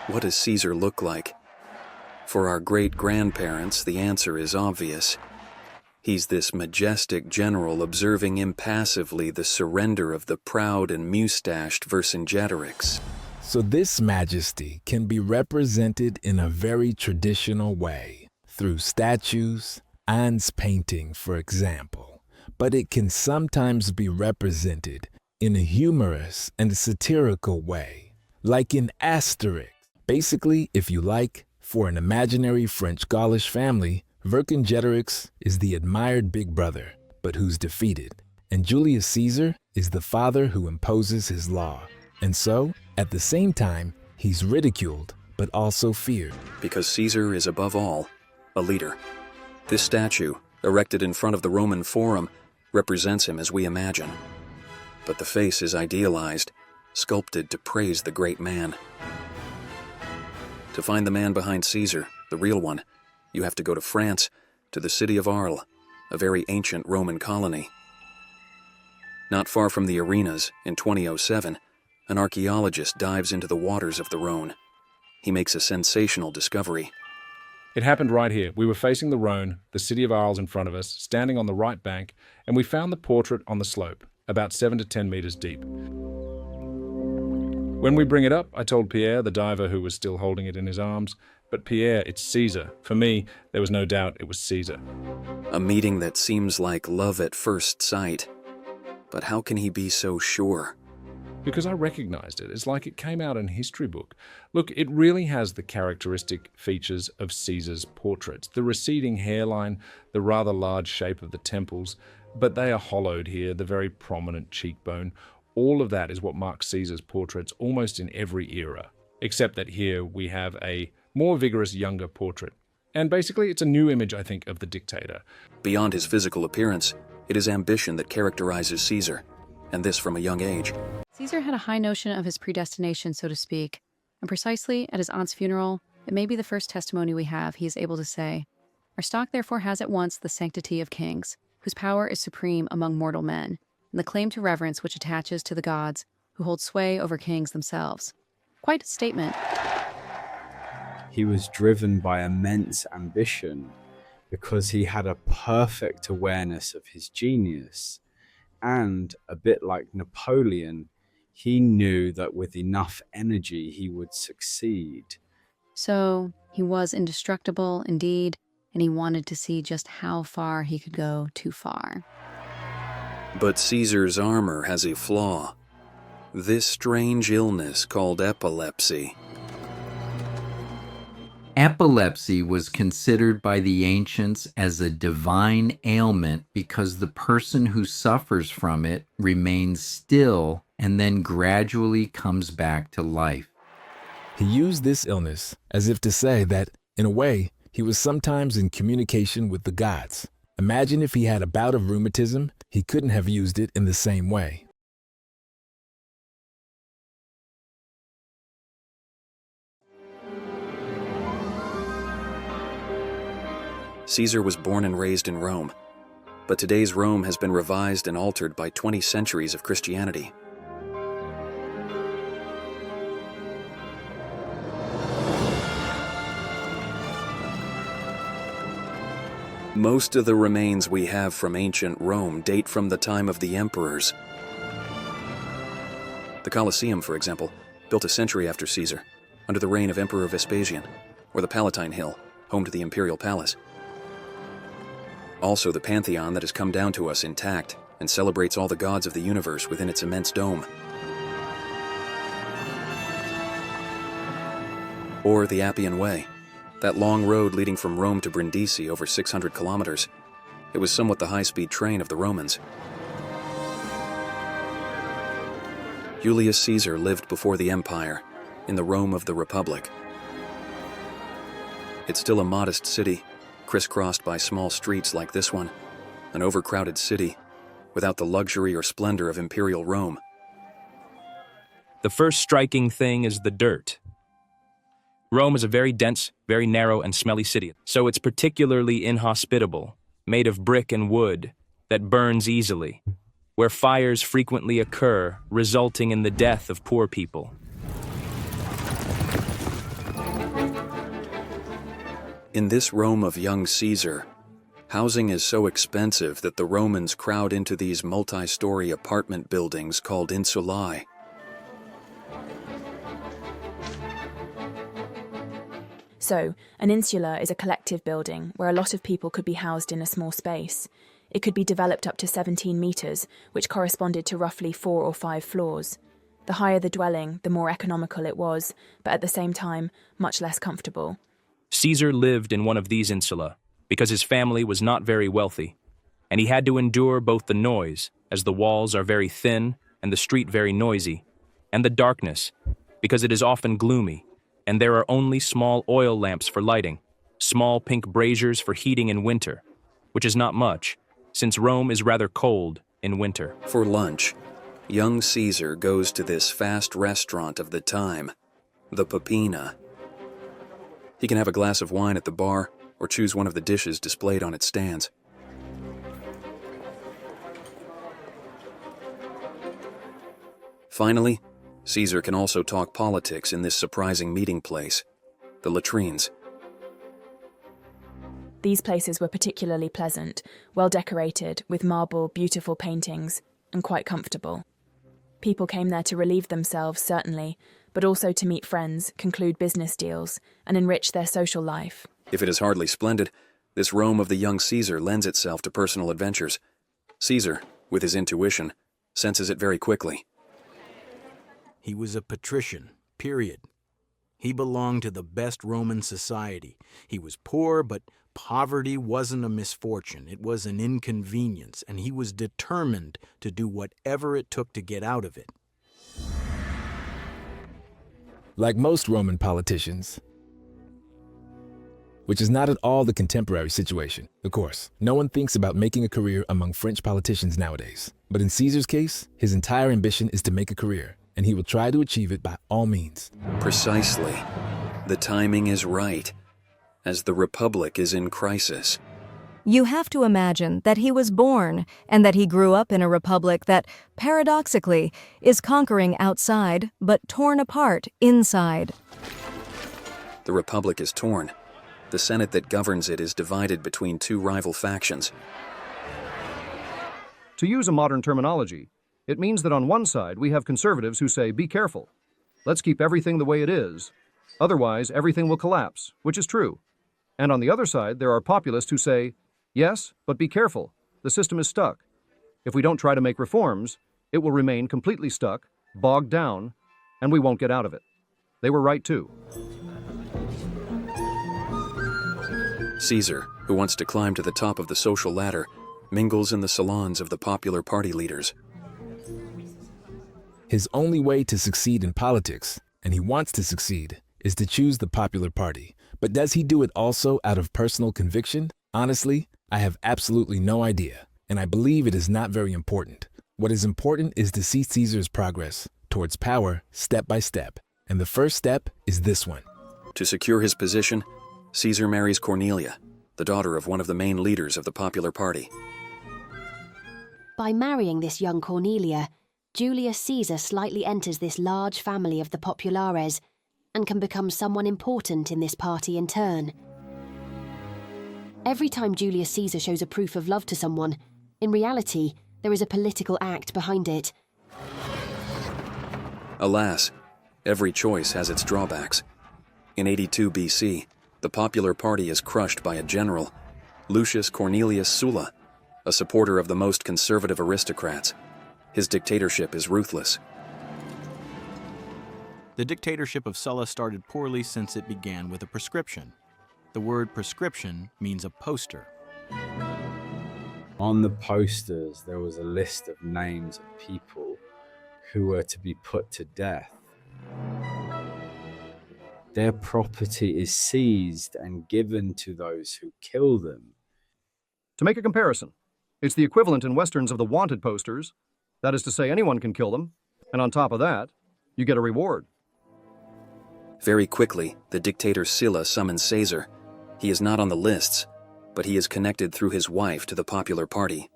What does Caesar look like? For our great-grandparents, the answer is obvious. He's this majestic general observing impassively the surrender of the proud and mustached Vercingetorix. So this majesty can be represented in a very traditional way, through statues, Anne's painting, for example. But it can sometimes be represented in a humorous and satirical way, like in Asterix. Basically, if you like, for an imaginary French Gaulish family, Vercingetorix is the admired big brother, but who's defeated. And Julius Caesar is the father who imposes his law. And so, at the same time, he's ridiculed, but also feared. Because Caesar is above all, a leader. This statue, erected in front of the Roman Forum, represents him as we imagine. But the face is idealized, sculpted to praise the great man. To find the man behind Caesar, the real one, you have to go to France, to the city of Arles, a very ancient Roman colony. Not far from the arenas, in 2007, an archaeologist dives into the waters of the Rhone. He makes a sensational discovery. It happened right here. We were facing the Rhone, the city of Arles in front of us, standing on the right bank, and we found the portrait on the slope, about 7 to 10 meters deep. When we bring it up, I told Pierre, the diver who was still holding it in his arms, but Pierre, it's Caesar. For me, there was no doubt it was Caesar. A meeting that seems like love at first sight. But how can he be so sure? Because I recognized it. It's like it came out in a history book. Look, it really has the characteristic features of Caesar's portraits. The receding hairline, the rather large shape of the temples, but they are hollowed here, the very prominent cheekbone. All of that is what marks Caesar's portraits almost in every era, except that here we have a more vigorous, younger portrait. And basically, it's a new image, I think, of the dictator. Beyond his physical appearance, it is ambition that characterizes Caesar, and this from a young age. Caesar had a high notion of his predestination, so to speak, and precisely at his aunt's funeral, it may be the first testimony we have he is able to say, "Our stock therefore has at once the sanctity of kings, whose power is supreme among mortal men, and the claim to reverence which attaches to the gods, who hold sway over kings themselves." Quite a statement. He was driven by immense ambition because he had a perfect awareness of his genius. And a bit like Napoleon, he knew that with enough energy he would succeed. So he was indestructible indeed, and he wanted to see just how far he could go too far. But Caesar's armor has a flaw. This strange illness called epilepsy. Epilepsy was considered by the ancients as a divine ailment because the person who suffers from it remains still and then gradually comes back to life. He used this illness as if to say that, in a way, he was sometimes in communication with the gods. Imagine if he had a bout of rheumatism, he couldn't have used it in the same way. Caesar was born and raised in Rome, but today's Rome has been revised and altered by 20 centuries of Christianity. Most of the remains we have from ancient Rome date from the time of the emperors. The Colosseum, for example, built a century after Caesar, under the reign of Emperor Vespasian, or the Palatine Hill, home to the imperial palace. Also the Pantheon that has come down to us intact and celebrates all the gods of the universe within its immense dome. Or the Appian Way, that long road leading from Rome to Brindisi over 600 kilometers. It was somewhat the high-speed train of the Romans. Julius Caesar lived before the empire, in the Rome of the Republic. It's still a modest city, crisscrossed by small streets like this one, an overcrowded city, without the luxury or splendor of imperial Rome. The first striking thing is the dirt. Rome is a very dense, very narrow and smelly city, so it's particularly inhospitable, made of brick and wood, that burns easily, where fires frequently occur, resulting in the death of poor people. In this Rome of young Caesar, housing is so expensive that the Romans crowd into these multi-story apartment buildings called insulae. So, an insula is a collective building where a lot of people could be housed in a small space. It could be developed up to 17 metres, which corresponded to roughly 4 or 5 floors. The higher the dwelling, the more economical it was, but at the same time, much less comfortable. Caesar lived in one of these insula because his family was not very wealthy, and he had to endure both the noise, as the walls are very thin and the street very noisy, and the darkness, because it is often gloomy, and there are only small oil lamps for lighting, small pink braziers for heating in winter, which is not much, since Rome is rather cold in winter. For lunch, young Caesar goes to this fast restaurant of the time, the Papina. He can have a glass of wine at the bar or choose one of the dishes displayed on its stands. Finally, Caesar can also talk politics in this surprising meeting place, the latrines. These places were particularly pleasant, well decorated, with marble, beautiful paintings, and quite comfortable. People came there to relieve themselves, certainly, but also to meet friends, conclude business deals, and enrich their social life. If it is hardly splendid, this Rome of the young Caesar lends itself to personal adventures. Caesar, with his intuition, senses it very quickly. He was a patrician, period. He belonged to the best Roman society. He was poor, but poverty wasn't a misfortune. It was an inconvenience, and he was determined to do whatever it took to get out of it. Like most Roman politicians, which is not at all the contemporary situation. Of course, no one thinks about making a career among French politicians nowadays. But in Caesar's case, his entire ambition is to make a career, and he will try to achieve it by all means. Precisely. The timing is right, as the Republic is in crisis. You have to imagine that he was born and that he grew up in a republic that, paradoxically, is conquering outside but torn apart inside. The Republic is torn. The Senate that governs it is divided between two rival factions. To use a modern terminology, it means that on one side we have conservatives who say, be careful. Let's keep everything the way it is. Otherwise, everything will collapse, which is true. And on the other side, there are populists who say, yes, but be careful. The system is stuck. If we don't try to make reforms, it will remain completely stuck, bogged down, and we won't get out of it. They were right too. Caesar, who wants to climb to the top of the social ladder, mingles in the salons of the popular party leaders. His only way to succeed in politics, and he wants to succeed, is to choose the popular party. But does he do it also out of personal conviction? Honestly, I have absolutely no idea, and I believe it is not very important. What is important is to see Caesar's progress towards power step by step, and the first step is this one. To secure his position, Caesar marries Cornelia, the daughter of one of the main leaders of the popular party. By marrying this young Cornelia, Julius Caesar slightly enters this large family of the populares and can become someone important in this party in turn. Every time Julius Caesar shows a proof of love to someone, in reality, there is a political act behind it. Alas, every choice has its drawbacks. In 82 BC, the popular party is crushed by a general, Lucius Cornelius Sulla, a supporter of the most conservative aristocrats. His dictatorship is ruthless. The dictatorship of Sulla started poorly since it began with a prescription. The word prescription means a poster. On the posters, there was a list of names of people who were to be put to death. Their property is seized and given to those who kill them. To make a comparison, it's the equivalent in Westerns of the wanted posters. That is to say, anyone can kill them, and on top of that, you get a reward. Very quickly, the dictator Sylla summons Caesar. He is not on the lists, but he is connected through his wife to the popular party.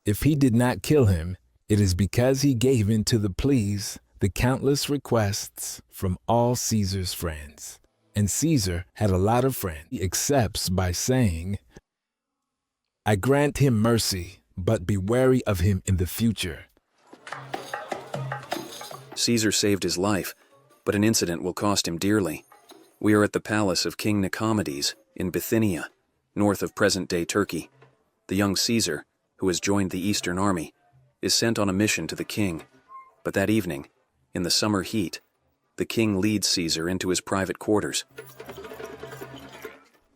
If he did not kill him, it is because he gave in to the pleas, the countless requests from all Caesar's friends. and Caesar had a lot of friends. He accepts by saying, "I grant him mercy, but be wary of him in the future." Caesar saved his life, but an incident will cost him dearly. We are at the palace of King Nicomedes in Bithynia, north of present-day Turkey. The young Caesar, who has joined the Eastern Army, is sent on a mission to the king. But that evening, in the summer heat, the king leads Caesar into his private quarters.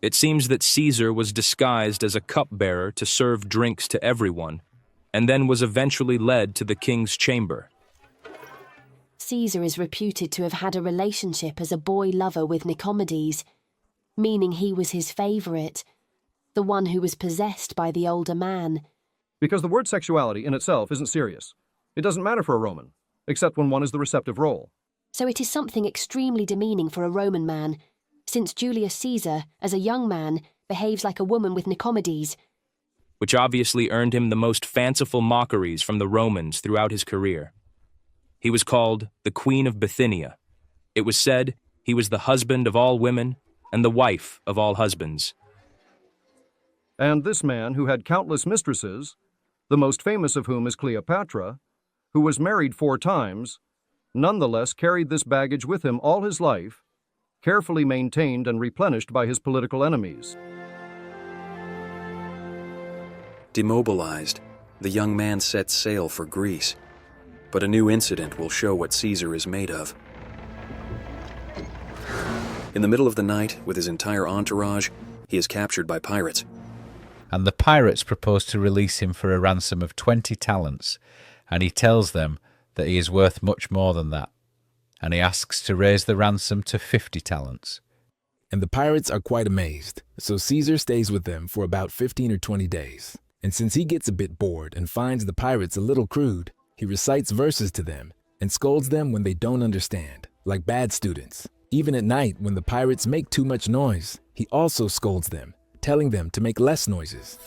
It seems that Caesar was disguised as a cupbearer to serve drinks to everyone, and then was eventually led to the king's chamber. Caesar is reputed to have had a relationship as a boy lover with Nicomedes, meaning he was his favourite, the one who was possessed by the older man. Because the word sexuality in itself isn't serious. It doesn't matter for a Roman, except when one is the receptive role. So it is something extremely demeaning for a Roman man, since Julius Caesar, as a young man, behaves like a woman with Nicomedes, which obviously earned him the most fanciful mockeries from the Romans throughout his career. He was called the Queen of Bithynia. It was said he was the husband of all women and the wife of all husbands. And this man, who had countless mistresses, the most famous of whom is Cleopatra, who was married 4 times, nonetheless carried this baggage with him all his life, carefully maintained and replenished by his political enemies. Demobilized, the young man sets sail for Greece. But a new incident will show what Caesar is made of. In the middle of the night, with his entire entourage, he is captured by pirates. And the pirates propose to release him for a ransom of 20 talents, and he tells them that he is worth much more than that, and he asks to raise the ransom to 50 talents. And the pirates are quite amazed, so Caesar stays with them for about 15 or 20 days. And since he gets a bit bored and finds the pirates a little crude, he recites verses to them and scolds them when they don't understand, like bad students. Even at night, when the pirates make too much noise, he also scolds them, telling them to make less noises.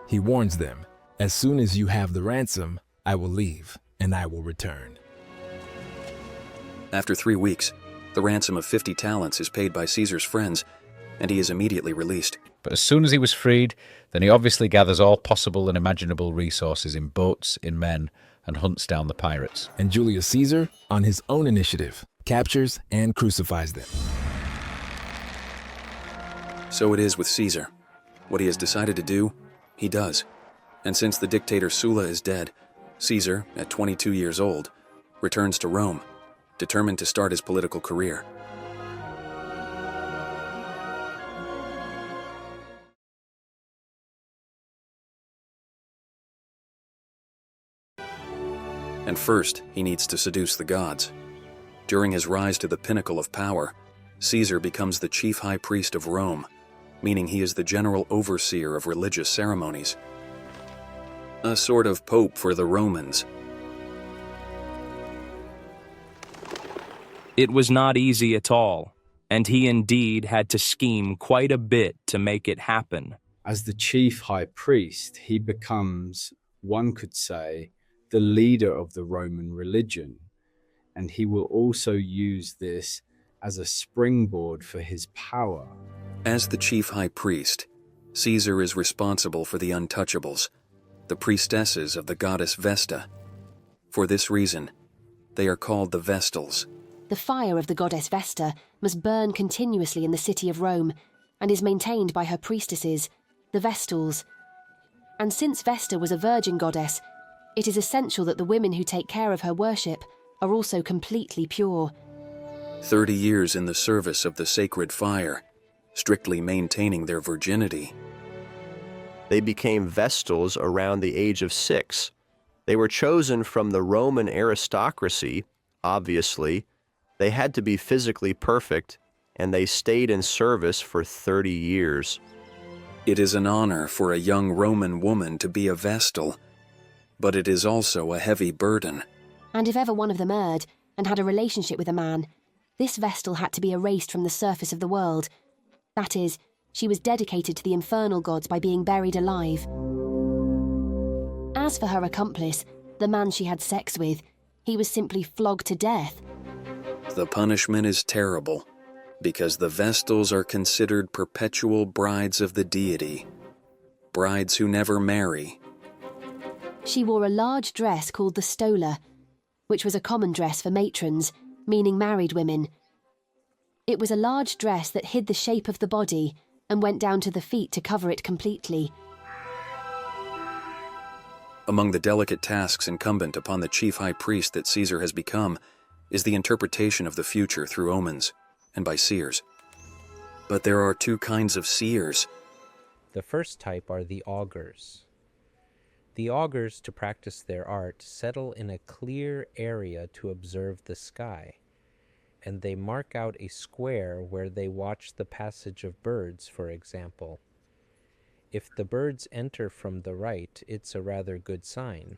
He warns them, "As soon as you have the ransom, I will leave, and I will return." After 3 weeks, the ransom of 50 talents is paid by Caesar's friends, and he is immediately released. But as soon as he was freed, then he obviously gathers all possible and imaginable resources in boats, in men, and hunts down the pirates. And Julius Caesar, on his own initiative, captures and crucifies them. So it is with Caesar. What he has decided to do, he does. And since the dictator Sulla is dead, Caesar, at 22 years old, returns to Rome, determined to start his political career. And first, he needs to seduce the gods. During his rise to the pinnacle of power, Caesar becomes the chief high priest of Rome, meaning he is the general overseer of religious ceremonies. A sort of pope for the Romans. It was not easy at all, and he indeed had to scheme quite a bit to make it happen. As the chief high priest, he becomes, one could say, the leader of the Roman religion, and he will also use this as a springboard for his power. As the chief high priest, Caesar is responsible for the untouchables, the priestesses of the goddess Vesta. For this reason, they are called the Vestals. The fire of the goddess Vesta must burn continuously in the city of Rome and is maintained by her priestesses, the Vestals. And since Vesta was a virgin goddess, it is essential that the women who take care of her worship are also completely pure. 30 years in the service of the sacred fire, strictly maintaining their virginity. They became Vestals around the age of 6. They were chosen from the Roman aristocracy, obviously. They had to be physically perfect, and they stayed in service for 30 years. It is an honor for a young Roman woman to be a Vestal, but it is also a heavy burden. And if ever one of them erred and had a relationship with a man, this Vestal had to be erased from the surface of the world. That is, she was dedicated to the infernal gods by being buried alive. As for her accomplice, the man she had sex with, he was simply flogged to death. The punishment is terrible, because the Vestals are considered perpetual brides of the deity, brides who never marry. She wore a large dress called the stola, which was a common dress for matrons, meaning married women. It was a large dress that hid the shape of the body and went down to the feet to cover it completely. Among the delicate tasks incumbent upon the chief high priest that Caesar has become is the interpretation of the future through omens and by seers. But there are two kinds of seers. The first type are the augurs. The augurs, to practice their art, settle in a clear area to observe the sky, and they mark out a square where they watch the passage of birds, for example. If the birds enter from the right, it's a rather good sign.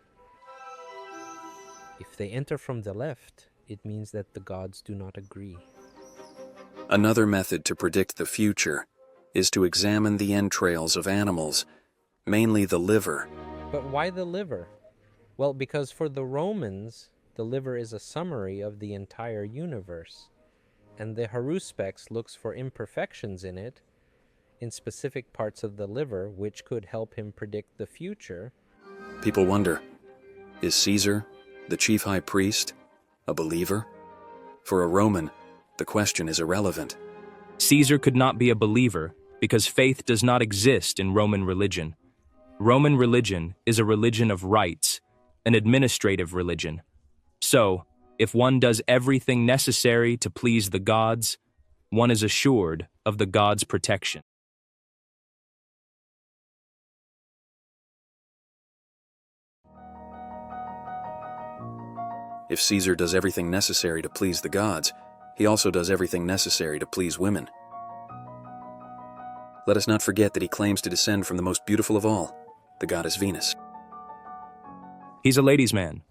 If they enter from the left, it means that the gods do not agree. Another method to predict the future is to examine the entrails of animals, mainly the liver. But why the liver? Well, because for the Romans, the liver is a summary of the entire universe, and the haruspex looks for imperfections in it, in specific parts of the liver, which could help him predict the future. People wonder, is Caesar, the chief high priest, a believer? For a Roman, the question is irrelevant. Caesar could not be a believer because faith does not exist in Roman religion. Roman religion is a religion of rites, an administrative religion. So, if one does everything necessary to please the gods, one is assured of the gods' protection. If Caesar does everything necessary to please the gods, he also does everything necessary to please women. Let us not forget that he claims to descend from the most beautiful of all, the goddess Venus. He's a ladies' man.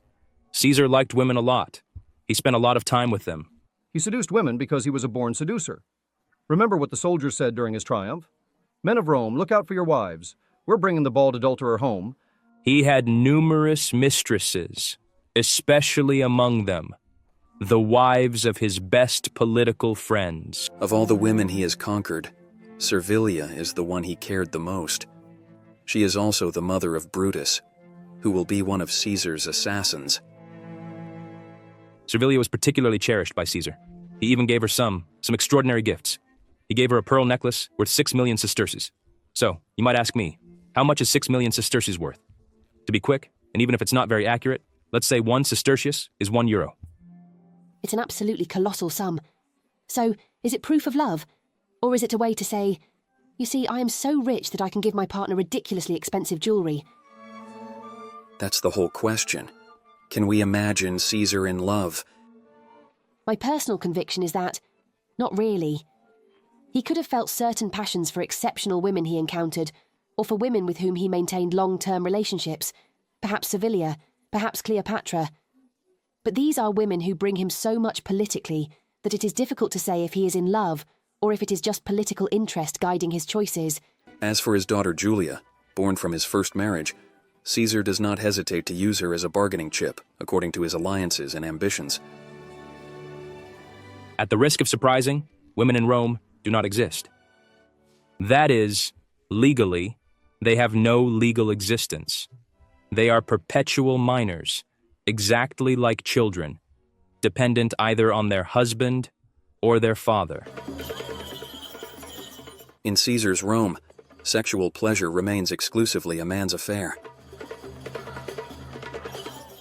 Caesar liked women a lot. He spent a lot of time with them. He seduced women because he was a born seducer. Remember what the soldiers said during his triumph? Men of Rome, look out for your wives. We're bringing the bald adulterer home. He had numerous mistresses, especially among them the wives of his best political friends. Of all the women he has conquered, Servilia is the one he cared the most. She is also the mother of Brutus, who will be one of Caesar's assassins. Servilia was particularly cherished by Caesar. He even gave her some extraordinary gifts. He gave her a pearl necklace worth 6 million sesterces. So, you might ask me, how much is 6 million sesterces worth? To be quick, and even if it's not very accurate, let's say 1 sestertius is €1. It's an absolutely colossal sum. So, is it proof of love? Or is it a way to say, you see, I am so rich that I can give my partner ridiculously expensive jewelry? That's the whole question. Can we imagine Caesar in love? My personal conviction is that, not really. He could have felt certain passions for exceptional women he encountered, or for women with whom he maintained long-term relationships, perhaps Servilia, perhaps Cleopatra. But these are women who bring him so much politically that it is difficult to say if he is in love or if it is just political interest guiding his choices. As for his daughter Julia, born from his first marriage, Caesar does not hesitate to use her as a bargaining chip, according to his alliances and ambitions. At the risk of surprising, women in Rome do not exist. That is, legally, they have no legal existence. They are perpetual minors, exactly like children, dependent either on their husband or their father. In Caesar's Rome, sexual pleasure remains exclusively a man's affair.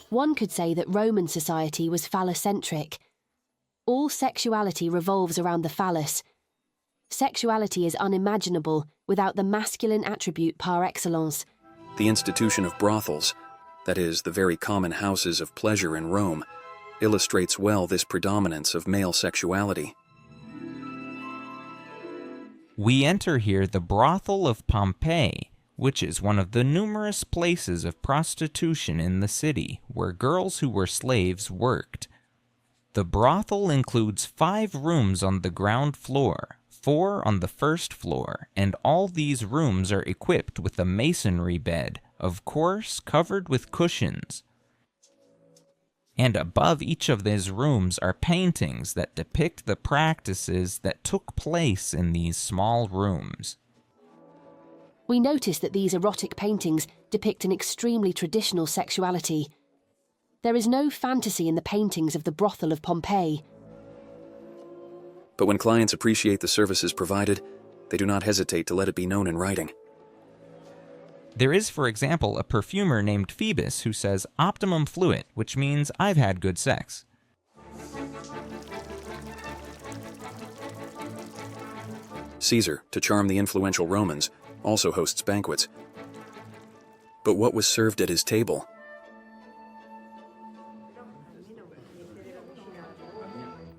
One could say that Roman society was phallocentric. All sexuality revolves around the phallus. Sexuality is unimaginable without the masculine attribute par excellence. The institution of brothels, that is, the very common houses of pleasure in Rome, illustrates well this predominance of male sexuality. We enter here the brothel of Pompeii, which is one of the numerous places of prostitution in the city where girls who were slaves worked. The brothel includes 5 rooms on the ground floor, 4 on the first floor, and all these rooms are equipped with a masonry bed, of course covered with cushions. And above each of these rooms are paintings that depict the practices that took place in these small rooms. We notice that these erotic paintings depict an extremely traditional sexuality. There is no fantasy in the paintings of the brothel of Pompeii. But when clients appreciate the services provided, they do not hesitate to let it be known in writing. There is, for example, a perfumer named Phoebus who says optimum fluid, which means I've had good sex. Caesar, to charm the influential Romans, also hosts banquets. But what was served at his table?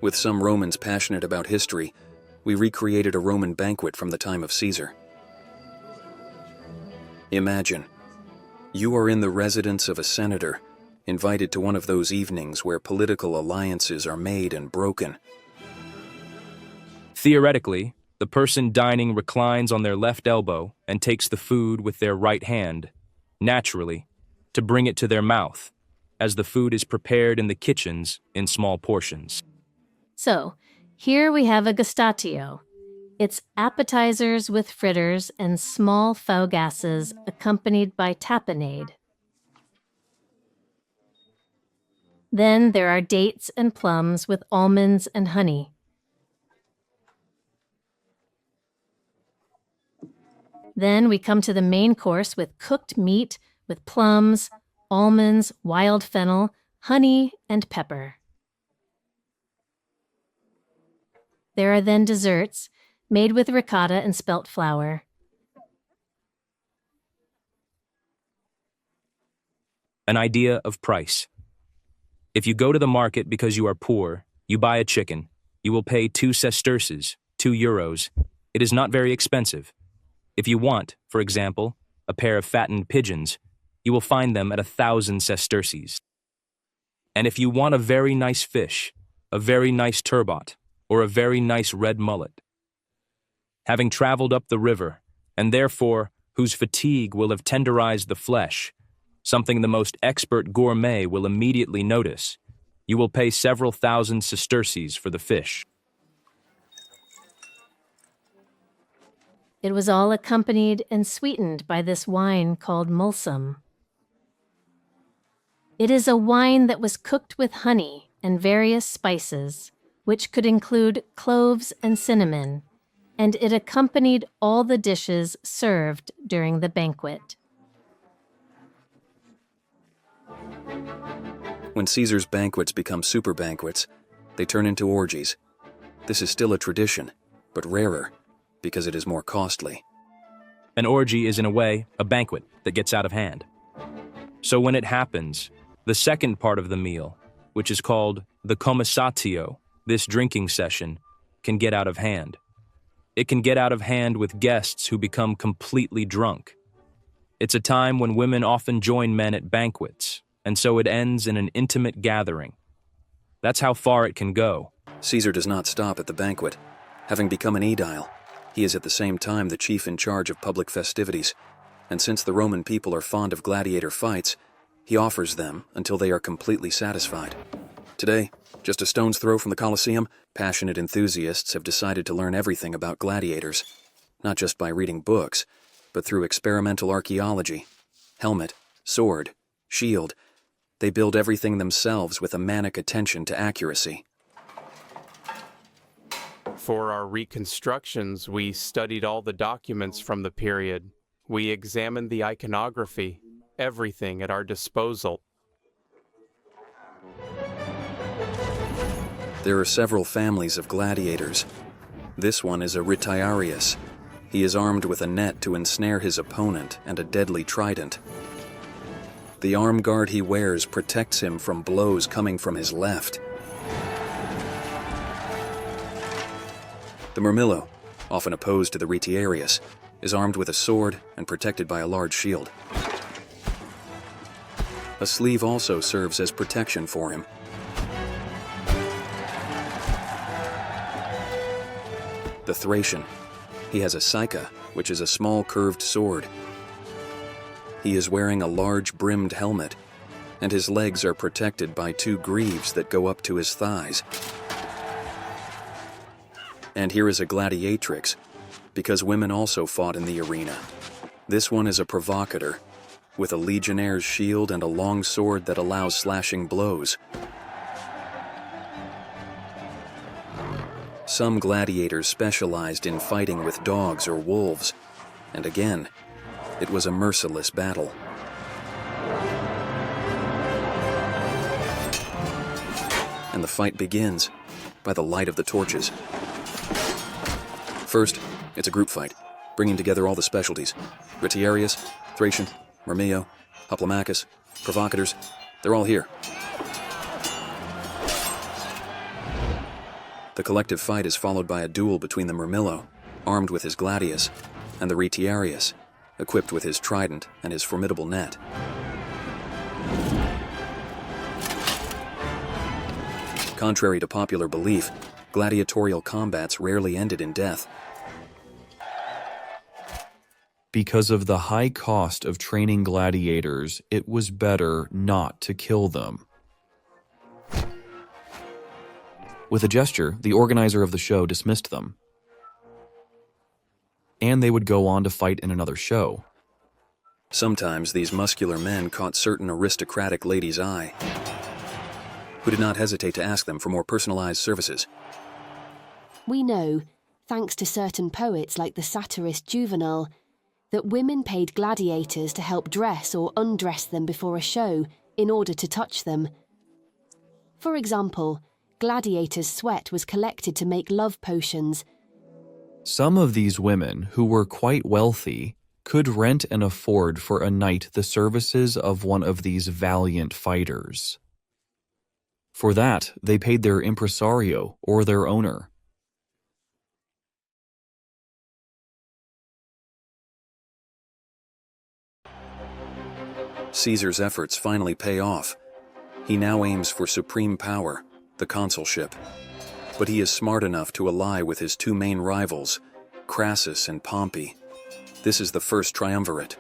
With some Romans passionate about history, we recreated a Roman banquet from the time of Caesar. Imagine, you are in the residence of a senator, invited to one of those evenings where political alliances are made and broken. Theoretically, the person dining reclines on their left elbow and takes the food with their right hand, naturally, to bring it to their mouth, as the food is prepared in the kitchens in small portions. So, here we have a gustatio. It's appetizers with fritters and small faugasses accompanied by tapenade. Then there are dates and plums with almonds and honey. Then we come to the main course with cooked meat with plums, almonds, wild fennel, honey, and pepper. There are then desserts, made with ricotta and spelt flour. An idea of price. If you go to the market because you are poor, you buy a chicken, you will pay 2 sesterces, 2 euros. It is not very expensive. If you want, for example, a pair of fattened pigeons, you will find them at 1,000 sesterces. And if you want a very nice fish, a very nice turbot, or a very nice red mullet, having traveled up the river, and therefore whose fatigue will have tenderized the flesh, something the most expert gourmet will immediately notice, you will pay several thousand sesterces for the fish. It was all accompanied and sweetened by this wine called mulsum. It is a wine that was cooked with honey and various spices, which could include cloves and cinnamon, and it accompanied all the dishes served during the banquet. When Caesar's banquets become super banquets, they turn into orgies. This is still a tradition, but rarer, because it is more costly. An orgy is, in a way, a banquet that gets out of hand. So when it happens, the second part of the meal, which is called the commissatio, this drinking session, can get out of hand. It can get out of hand with guests who become completely drunk. It's a time when women often join men at banquets, and so it ends in an intimate gathering. That's how far it can go. Caesar does not stop at the banquet. Having become an aedile, he is at the same time the chief in charge of public festivities, and since the Roman people are fond of gladiator fights, he offers them until they are completely satisfied. Today, just a stone's throw from the Colosseum, passionate enthusiasts have decided to learn everything about gladiators, not just by reading books, but through experimental archaeology. Helmet, sword, shield, they build everything themselves with a manic attention to accuracy. For our reconstructions, we studied all the documents from the period. We examined the iconography, everything at our disposal. There are several families of gladiators. This one is a retiarius. He is armed with a net to ensnare his opponent and a deadly trident. The arm guard he wears protects him from blows coming from his left. The murmillo, often opposed to the retiarius, is armed with a sword and protected by a large shield. A sleeve also serves as protection for him. The Thracian. He has a psycha, which is a small curved sword. He is wearing a large brimmed helmet. and his legs are protected by two greaves that go up to his thighs. And here is a gladiatrix, because women also fought in the arena. This one is a provocator, with a legionnaire's shield and a long sword that allows slashing blows. Some gladiators specialized in fighting with dogs or wolves, and again, it was a merciless battle. And the fight begins by the light of the torches. First, it's a group fight, bringing together all the specialties. Retiarius, Thracian, Myrmio, Hoplomachus, Provocators, they're all here. The collective fight is followed by a duel between the Myrmillo, armed with his gladius, and the Retiarius, equipped with his trident and his formidable net. Contrary to popular belief, gladiatorial combats rarely ended in death. Because of the high cost of training gladiators, it was better not to kill them. With a gesture, the organizer of the show dismissed them. And they would go on to fight in another show. Sometimes these muscular men caught certain aristocratic ladies' eye, who did not hesitate to ask them for more personalized services. We know, thanks to certain poets like the satirist Juvenal, that women paid gladiators to help dress or undress them before a show in order to touch them. For example, gladiators' sweat was collected to make love potions. Some of these women, who were quite wealthy, could rent and afford for a night the services of one of these valiant fighters. For that, they paid their impresario or their owner. Caesar's efforts finally pay off. He now aims for supreme power, the consulship. But he is smart enough to ally with his two main rivals, Crassus and Pompey. This is the first triumvirate.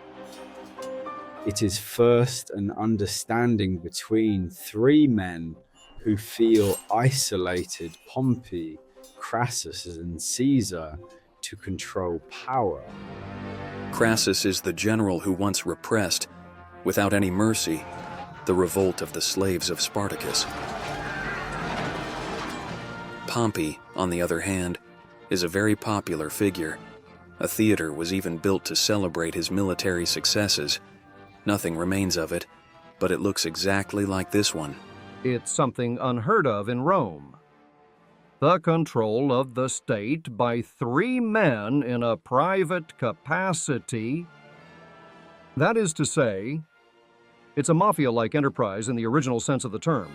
It is first an understanding between three men who feel isolated: Pompey, Crassus, and Caesar, to control power. Crassus is the general who once repressed, without any mercy, the revolt of the slaves of Spartacus. Pompey, on the other hand, is a very popular figure. A theater was even built to celebrate his military successes. Nothing remains of it, but it looks exactly like this one. It's something unheard of in Rome. The control of the state by three men in a private capacity. That is to say, it's a mafia-like enterprise in the original sense of the term.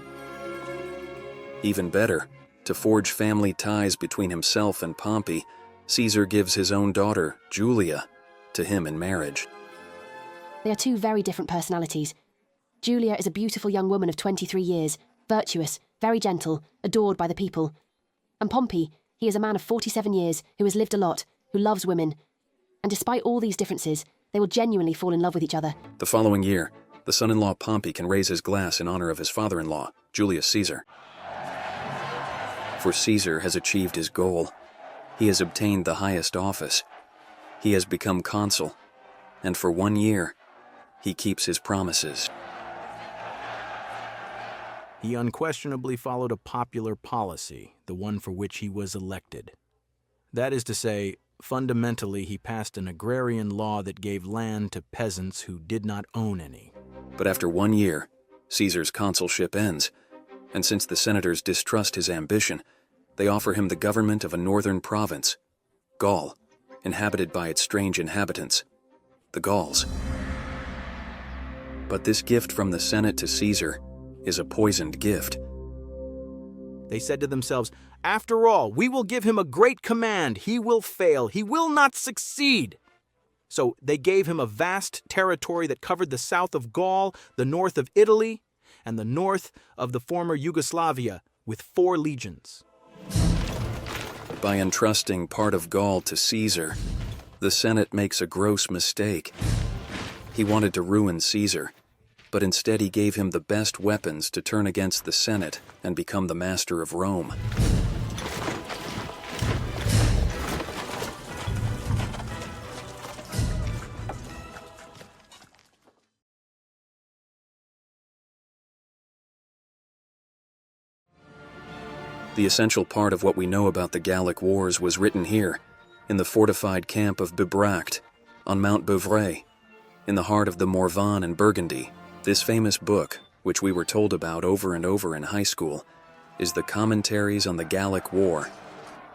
Even better, to forge family ties between himself and Pompey, Caesar gives his own daughter, Julia, to him in marriage. They are two very different personalities. Julia is a beautiful young woman of 23 years, virtuous, very gentle, adored by the people. And Pompey, he is a man of 47 years who has lived a lot, who loves women. And despite all these differences, they will genuinely fall in love with each other. The following year, the son-in-law Pompey can raise his glass in honor of his father-in-law, Julius Caesar. For Caesar has achieved his goal. He has obtained the highest office. He has become consul. And for 1 year, he keeps his promises. He unquestionably followed a popular policy, the one for which he was elected. That is to say, fundamentally, he passed an agrarian law that gave land to peasants who did not own any. But after 1 year, Caesar's consulship ends, and since the senators distrust his ambition, they offer him the government of a northern province, Gaul, inhabited by its strange inhabitants, the Gauls. But this gift from the Senate to Caesar is a poisoned gift. They said to themselves, "After all, we will give him a great command. He will fail. He will not succeed." So they gave him a vast territory that covered the south of Gaul, the north of Italy, and the north of the former Yugoslavia, with 4 legions. By entrusting part of Gaul to Caesar, the Senate makes a gross mistake. He wanted to ruin Caesar, but instead he gave him the best weapons to turn against the Senate and become the master of Rome. The essential part of what we know about the Gallic Wars was written here, in the fortified camp of Bibracte, on Mount Beuvray, in the heart of the Morvan and Burgundy. This famous book, which we were told about over and over in high school, is the Commentaries on the Gallic War.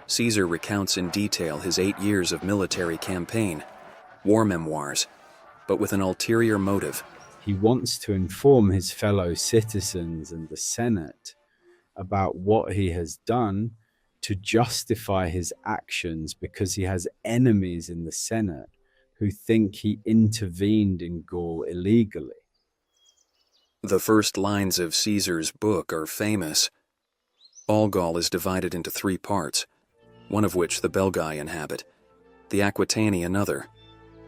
Caesar recounts in detail his 8 years of military campaign, war memoirs, but with an ulterior motive. He wants to inform his fellow citizens and the Senate about what he has done to justify his actions, because he has enemies in the Senate who think he intervened in Gaul illegally. The first lines of Caesar's book are famous. All Gaul is divided into 3 parts, one of which the Belgae inhabit, the Aquitani another,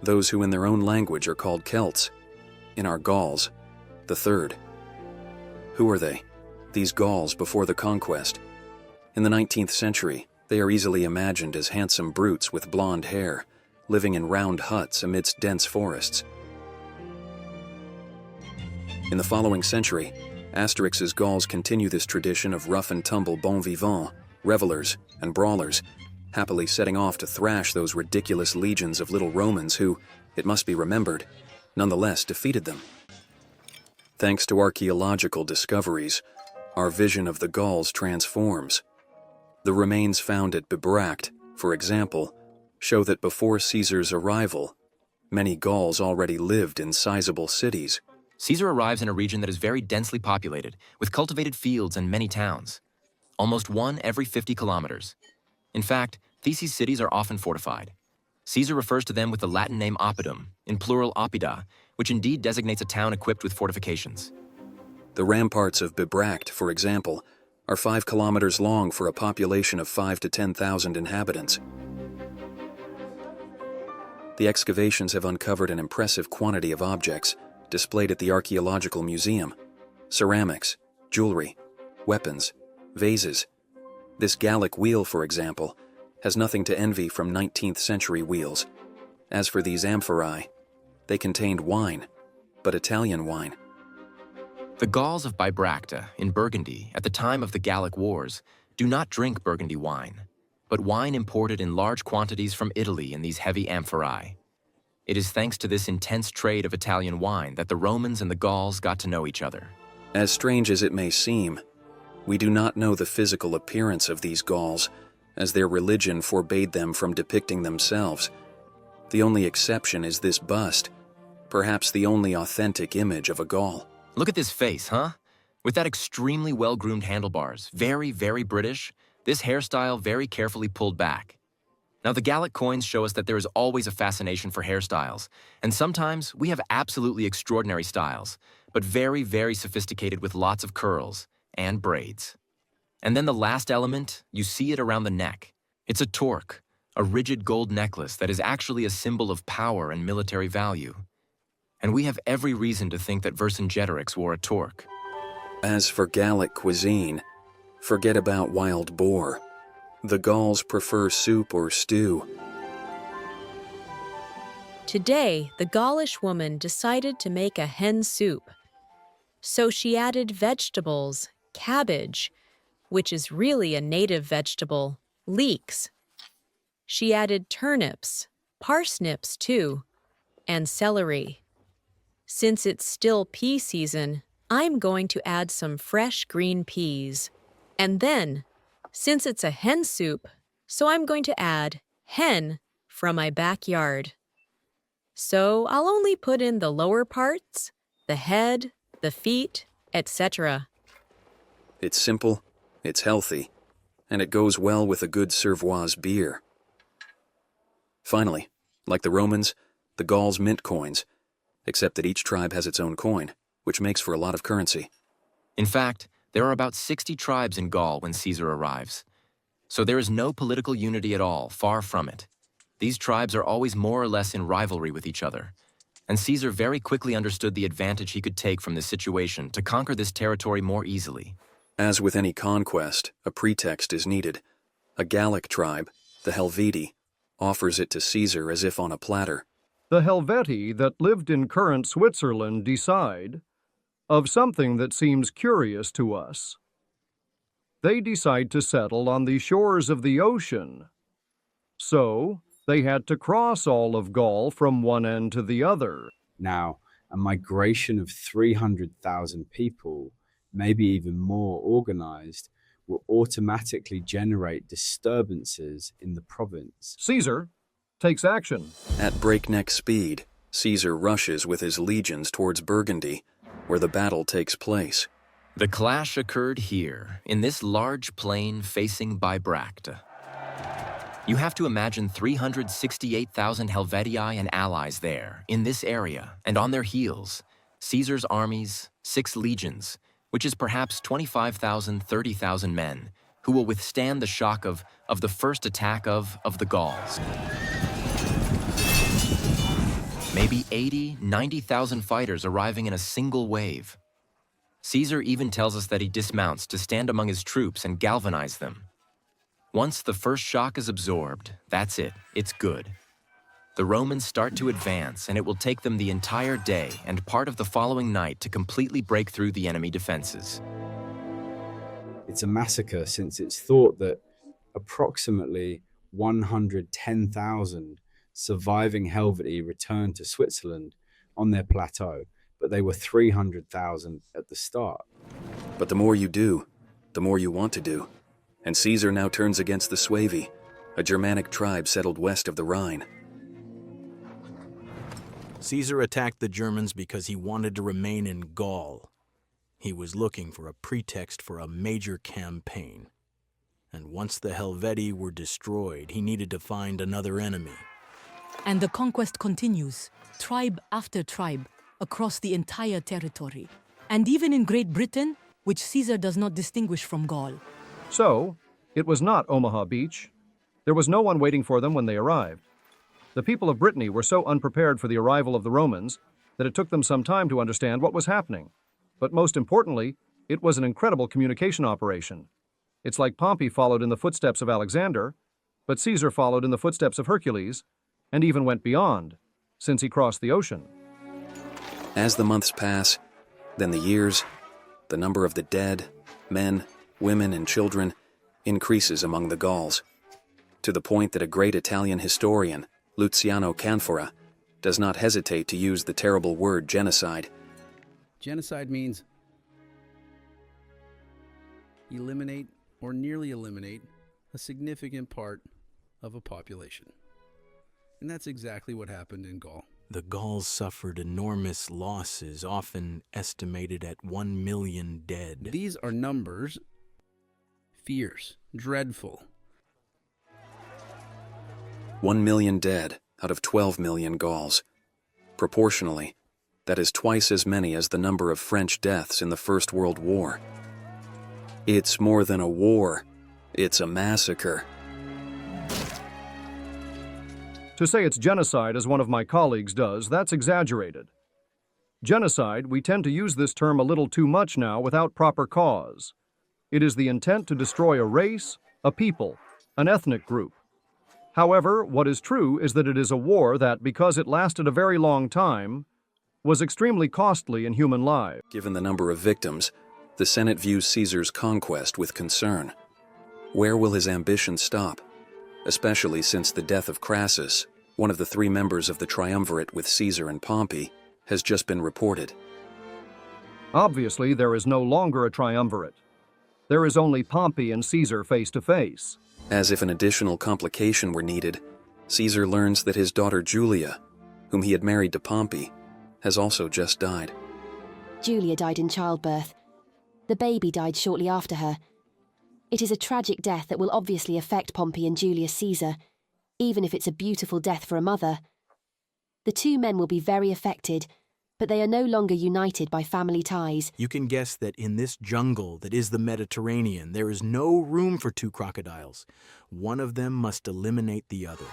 those who in their own language are called Celts, in our Gauls, the third. Who are they? These Gauls before the conquest. In the 19th century, they are easily imagined as handsome brutes with blonde hair, living in round huts amidst dense forests. In the following century, Asterix's Gauls continue this tradition of rough-and-tumble bon vivants, revelers, and brawlers, happily setting off to thrash those ridiculous legions of little Romans who, it must be remembered, nonetheless defeated them. Thanks to archaeological discoveries, our vision of the Gauls transforms. The remains found at Bibracte, for example, show that before Caesar's arrival, many Gauls already lived in sizable cities. Caesar arrives in a region that is very densely populated, with cultivated fields and many towns. Almost 1 every 50 kilometers. In fact, these cities are often fortified. Caesar refers to them with the Latin name oppidum, in plural oppida, which indeed designates a town equipped with fortifications. The ramparts of Bibracte, for example, are 5 kilometers long for a population of 5 to 10,000 inhabitants. The excavations have uncovered an impressive quantity of objects displayed at the Archaeological Museum: ceramics, jewelry, weapons, vases. This Gallic wheel, for example, has nothing to envy from 19th century wheels. As for these amphorae, they contained wine, but Italian wine. The Gauls of Bibracte, in Burgundy, at the time of the Gallic Wars, do not drink Burgundy wine, but wine imported in large quantities from Italy in these heavy amphorae. It is thanks to this intense trade of Italian wine that the Romans and the Gauls got to know each other. As strange as it may seem, we do not know the physical appearance of these Gauls, as their religion forbade them from depicting themselves. The only exception is this bust, perhaps the only authentic image of a Gaul. Look at this face, huh? With that extremely well-groomed handlebars, very, very British, this hairstyle very carefully pulled back. Now, the Gallic coins show us that there is always a fascination for hairstyles, and sometimes we have absolutely extraordinary styles, but very, very sophisticated with lots of curls and braids. And then the last element, you see it around the neck. It's a torque, a rigid gold necklace that is actually a symbol of power and military value. And we have every reason to think that Vercingetorix wore a torque. As for Gallic cuisine, forget about wild boar. The Gauls prefer soup or stew. Today, the Gaulish woman decided to make a hen soup. So she added vegetables, cabbage, which is really a native vegetable, leeks. She added turnips, parsnips too, and celery. Since it's still pea season, I'm going to add some fresh green peas. And then, since it's a hen soup, so I'm going to add hen from my backyard. So I'll only put in the lower parts, the head, the feet, etc. It's simple, it's healthy, and it goes well with a good Cervoise beer. Finally, like the Romans, the Gauls mint coins, except that each tribe has its own coin, which makes for a lot of currency. In fact, there are about 60 tribes in Gaul when Caesar arrives. So there is no political unity at all, far from it. These tribes are always more or less in rivalry with each other. and Caesar very quickly understood the advantage he could take from this situation to conquer this territory more easily. As with any conquest, a pretext is needed. A Gallic tribe, the Helvetii, offers it to Caesar as if on a platter. The Helvetii that lived in current Switzerland decide of something that seems curious to us. They decide to settle on the shores of the ocean. So, they had to cross all of Gaul from one end to the other. Now, a migration of 300,000 people, maybe even more organized, will automatically generate disturbances in the province. Caesar takes action. At breakneck speed, Caesar rushes with his legions towards Burgundy, where the battle takes place. The clash occurred here, in this large plain facing Bibracte. You have to imagine 368,000 Helvetii and allies there, in this area, and on their heels, Caesar's armies, 6 legions, which is perhaps 25,000, 30,000 men, who will withstand the shock of the first attack of the Gauls. Maybe 80, 90,000 fighters arriving in a single wave. Caesar even tells us that he dismounts to stand among his troops and galvanize them. Once the first shock is absorbed, that's it, it's good. The Romans start to advance, and it will take them the entire day and part of the following night to completely break through the enemy defenses. It's a massacre, since it's thought that approximately 110,000 surviving Helvetii returned to Switzerland on their plateau, but they were 300,000 at the start. But the more you do, the more you want to do. And Caesar now turns against the Suevi, a Germanic tribe settled west of the Rhine. Caesar attacked the Germans because he wanted to remain in Gaul. He was looking for a pretext for a major campaign. And once the Helvetii were destroyed, he needed to find another enemy. And the conquest continues, tribe after tribe, across the entire territory. And even in Great Britain, which Caesar does not distinguish from Gaul. So, it was not Omaha Beach. There was no one waiting for them when they arrived. The people of Brittany were so unprepared for the arrival of the Romans that it took them some time to understand what was happening. But most importantly, it was an incredible communication operation. It's like Pompey followed in the footsteps of Alexander, but Caesar followed in the footsteps of Hercules, and even went beyond, since he crossed the ocean. As the months pass, then the years, the number of the dead, men, women, and children increases among the Gauls, to the point that a great Italian historian, Luciano Canfora, does not hesitate to use the terrible word genocide. Genocide means eliminate or nearly eliminate a significant part of a population. And that's exactly what happened in Gaul. The Gauls suffered enormous losses, often estimated at 1 million dead. These are numbers fierce, dreadful. 1 million dead out of 12 million Gauls. Proportionally, that is twice as many as the number of French deaths in the First World War. It's more than a war, it's a massacre. To say it's genocide, as one of my colleagues does, that's exaggerated. Genocide, we tend to use this term a little too much now without proper cause. It is the intent to destroy a race, a people, an ethnic group. However, what is true is that it is a war that, because it lasted a very long time, was extremely costly in human lives. Given the number of victims, the Senate views Caesar's conquest with concern. Where will his ambition stop? Especially since the death of Crassus, one of the 3 members of the triumvirate with Caesar and Pompey, has just been reported. Obviously, there is no longer a triumvirate. There is only Pompey and Caesar face to face. As if an additional complication were needed, Caesar learns that his daughter Julia, whom he had married to Pompey, has also just died. Julia died in childbirth. The baby died shortly after her. It is a tragic death that will obviously affect Pompey and Julius Caesar, even if it's a beautiful death for a mother. The 2 men will be very affected, but they are no longer united by family ties. You can guess that in this jungle that is the Mediterranean, there is no room for 2 crocodiles. One of them must eliminate the other.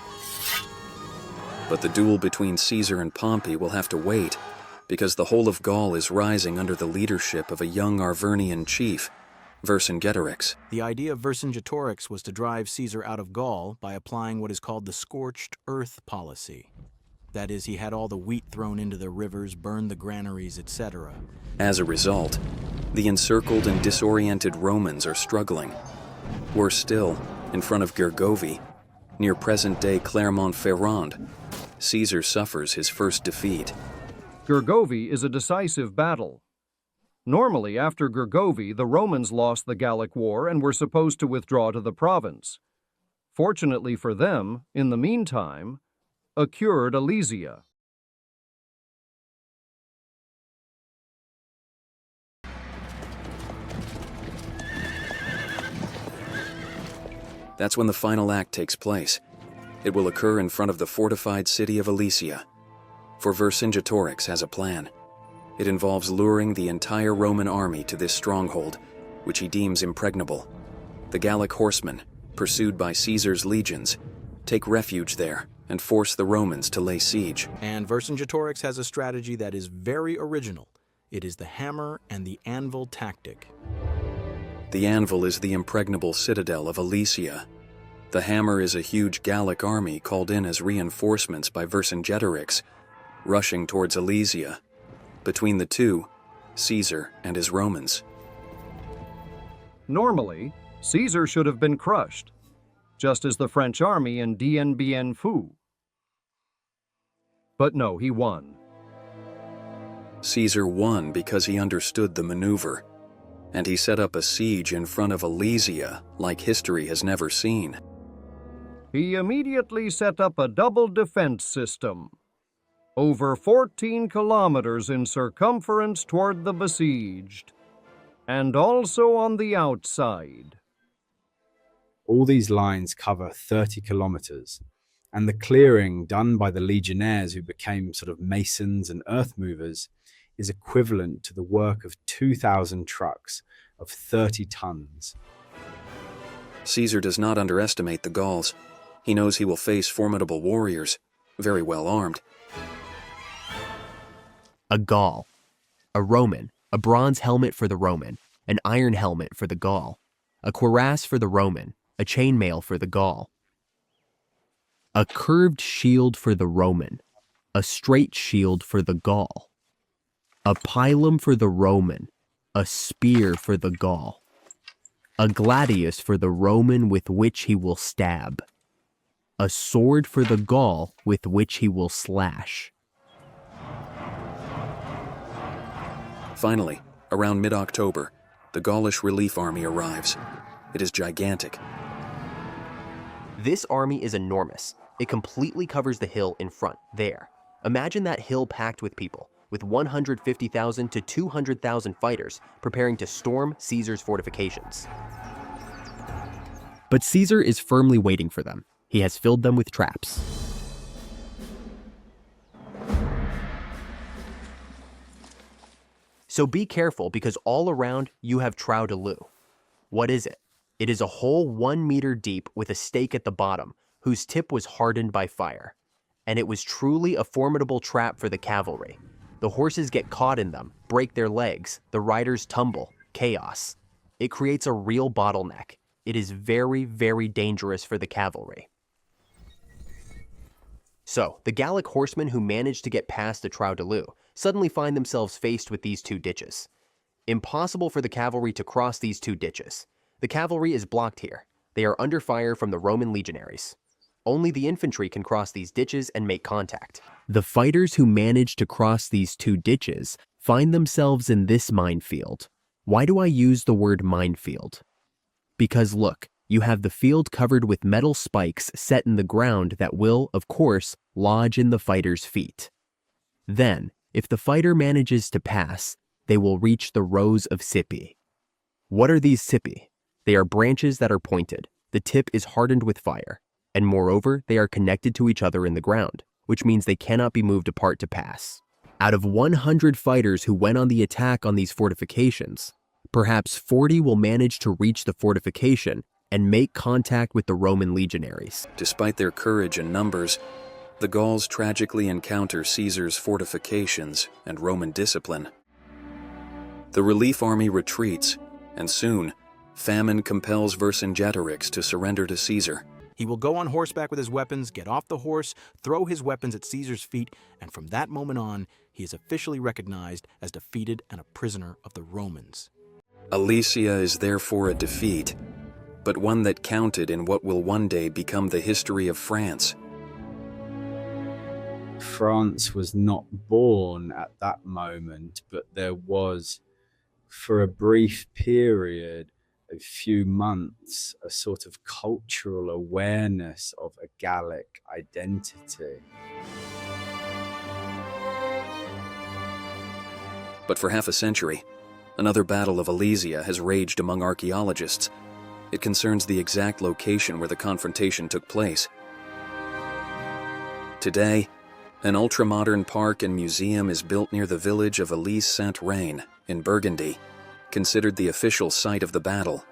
But the duel between Caesar and Pompey will have to wait, because the whole of Gaul is rising under the leadership of a young Arvernian chief, Vercingetorix. The idea of Vercingetorix was to drive Caesar out of Gaul by applying what is called the scorched earth policy. That is, he had all the wheat thrown into the rivers, burned the granaries, etc. As a result, the encircled and disoriented Romans are struggling. Worse still, in front of Gergovie, near present-day Clermont-Ferrand, Caesar suffers his first defeat. Gergovie is a decisive battle. Normally, after Gergovie, the Romans lost the Gallic War and were supposed to withdraw to the province. Fortunately for them, in the meantime, occurred Alesia. That's when the final act takes place. It will occur in front of the fortified city of Alesia. For Vercingetorix has a plan. It involves luring the entire Roman army to this stronghold, which he deems impregnable. The Gallic horsemen, pursued by Caesar's legions, take refuge there and force the Romans to lay siege. And Vercingetorix has a strategy that is very original. It is the hammer and the anvil tactic. The anvil is the impregnable citadel of Alesia. The hammer is a huge Gallic army called in as reinforcements by Vercingetorix, rushing towards Alesia. Between the two, Caesar and his Romans. Normally, Caesar should have been crushed, just as the French army in Dien Bien Phu. But no, he won. Caesar won because he understood the maneuver, and he set up a siege in front of Alesia like history has never seen. He immediately set up a double defense system, over 14 kilometers in circumference toward the besieged, and also on the outside. All these lines cover 30 kilometers, and the clearing done by the legionnaires who became sort of masons and earth movers is equivalent to the work of 2,000 trucks of 30 tons. Caesar does not underestimate the Gauls. He knows he will face formidable warriors, very well armed. A Gaul, a Roman, a bronze helmet for the Roman, an iron helmet for the Gaul, a cuirass for the Roman, a chainmail for the Gaul, a curved shield for the Roman, a straight shield for the Gaul, a pilum for the Roman, a spear for the Gaul, a gladius for the Roman with which he will stab, a sword for the Gaul with which he will slash. Finally, around mid-October, the Gaulish relief army arrives. It is gigantic. This army is enormous. It completely covers the hill in front, there. Imagine that hill packed with people, with 150,000 to 200,000 fighters preparing to storm Caesar's fortifications. But Caesar is firmly waiting for them. He has filled them with traps. So be careful, because all around you have trou de loup. What is it? It is a hole 1 meter deep with a stake at the bottom, whose tip was hardened by fire. And it was truly a formidable trap for the cavalry. The horses get caught in them, break their legs, the riders tumble, chaos. It creates a real bottleneck. It is very, very dangerous for the cavalry. So, the Gallic horsemen who managed to get past the trou de loup suddenly find themselves faced with these two ditches. Impossible for the cavalry to cross these two ditches. The cavalry is blocked here. They are under fire from the Roman legionaries. Only the infantry can cross these ditches and make contact. The fighters who manage to cross these two ditches find themselves in this minefield. Why do I use the word minefield? Because look, you have the field covered with metal spikes set in the ground that will, of course, lodge in the fighter's feet. Then, if the fighter manages to pass, they will reach the rows of cipi. What are these cipi? They are branches that are pointed. The tip is hardened with fire, and moreover, they are connected to each other in the ground, which means they cannot be moved apart to pass. Out of 100 fighters who went on the attack on these fortifications, perhaps 40 will manage to reach the fortification and make contact with the Roman legionaries. Despite their courage and numbers, the Gauls tragically encounter Caesar's fortifications and Roman discipline. The relief army retreats, and soon, famine compels Vercingetorix to surrender to Caesar. He will go on horseback with his weapons, get off the horse, throw his weapons at Caesar's feet, and from that moment on, he is officially recognized as defeated and a prisoner of the Romans. Alesia is therefore a defeat, but one that counted in what will one day become the history of France. France was not born at that moment, but there was, for a brief period, a few months, a sort of cultural awareness of a Gallic identity. But for half a century, another Battle of Alesia has raged among archaeologists. It concerns the exact location where the confrontation took place. Today, an ultra-modern park and museum is built near the village of Alesia in Burgundy, considered the official site of the battle.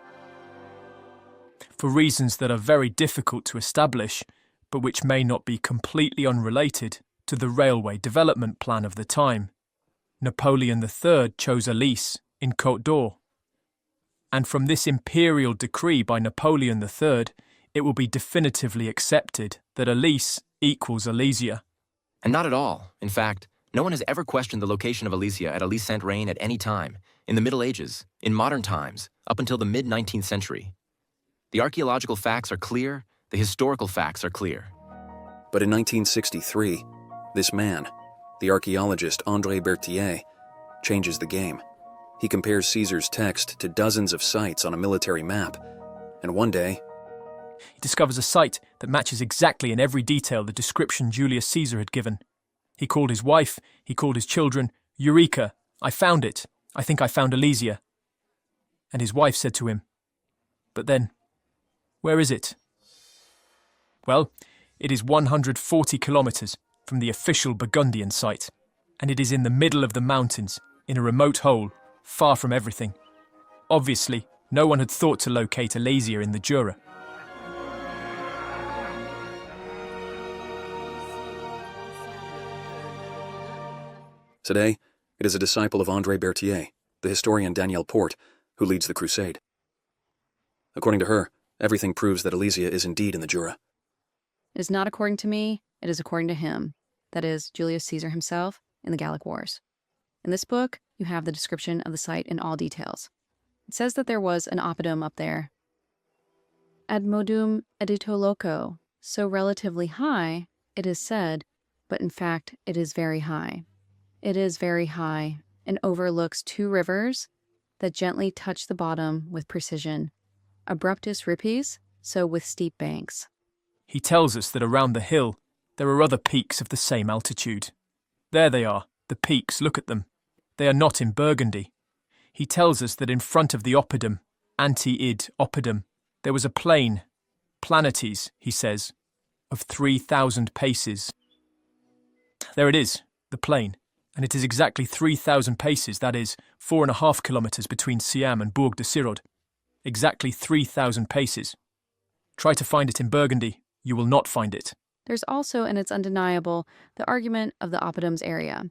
For reasons that are very difficult to establish, but which may not be completely unrelated to the railway development plan of the time, Napoleon III chose Alesia in Côte d'Or. And from this imperial decree by Napoleon III, it will be definitively accepted that Alesia equals Alesia. And not at all. In fact, no one has ever questioned the location of Alesia at Alesia at any time, in the Middle Ages, in modern times, up until the mid-19th century. The archaeological facts are clear, the historical facts are clear. But in 1963, this man, the archaeologist André Berthier, changes the game. He compares Caesar's text to dozens of sites on a military map, and one day, he discovers a site that matches exactly in every detail the description Julius Caesar had given. He called his wife, he called his children, "Eureka! I found it! I think I found Alesia." And his wife said to him, "But then, where is it?" Well, it is 140 kilometers from the official Burgundian site, and it is in the middle of the mountains, in a remote hole, far from everything. Obviously, no one had thought to locate Alesia in the Jura. Today, it is a disciple of André Berthier, the historian Danielle Porte, who leads the crusade. According to her, everything proves that Alesia is indeed in the Jura. It is not according to me, it is according to him, that is, Julius Caesar himself, in the Gallic Wars. In this book, you have the description of the site in all details. It says that there was an oppidum up there. Ad modum edito loco, so relatively high, it is said, but in fact it is very high. It is very high and overlooks two rivers that gently touch the bottom with precision. Abruptus ripes, so with steep banks. He tells us that around the hill there are other peaks of the same altitude. There they are, the peaks, look at them. They are not in Burgundy. He tells us that in front of the oppidum, anti-id oppidum, there was a plain, planetes, he says, of 3,000 paces. There it is, the plain, and it is exactly 3,000 paces, that is, 4.5 kilometers between Siam and Bourg de Sirod. Exactly 3,000 paces. Try to find it in Burgundy, you will not find it. There's also, and it's undeniable, the argument of the oppidum's area.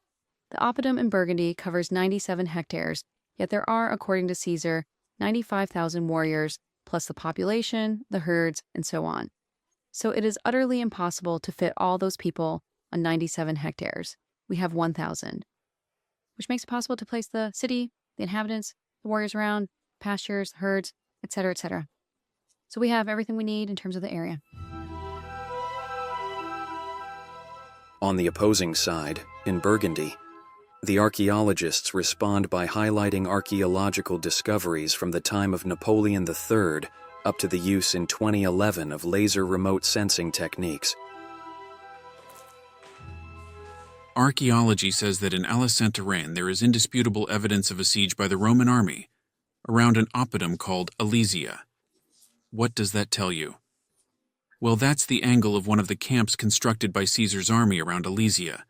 The oppidum in Burgundy covers 97 hectares, yet there are, according to Caesar, 95,000 warriors, plus the population, the herds, and so on. So it is utterly impossible to fit all those people on 97 hectares. We have 1,000, which makes it possible to place the city, the inhabitants, the warriors around, pastures, herds, etc., etc. So we have everything we need in terms of the area. On the opposing side, in Burgundy, the archaeologists respond by highlighting archaeological discoveries from the time of Napoleon III up to the use in 2011 of laser remote sensing techniques. Archaeology says that in Alesia there is indisputable evidence of a siege by the Roman army around an oppidum called Alesia. What does that tell you? Well, that's the angle of one of the camps constructed by Caesar's army around Alesia.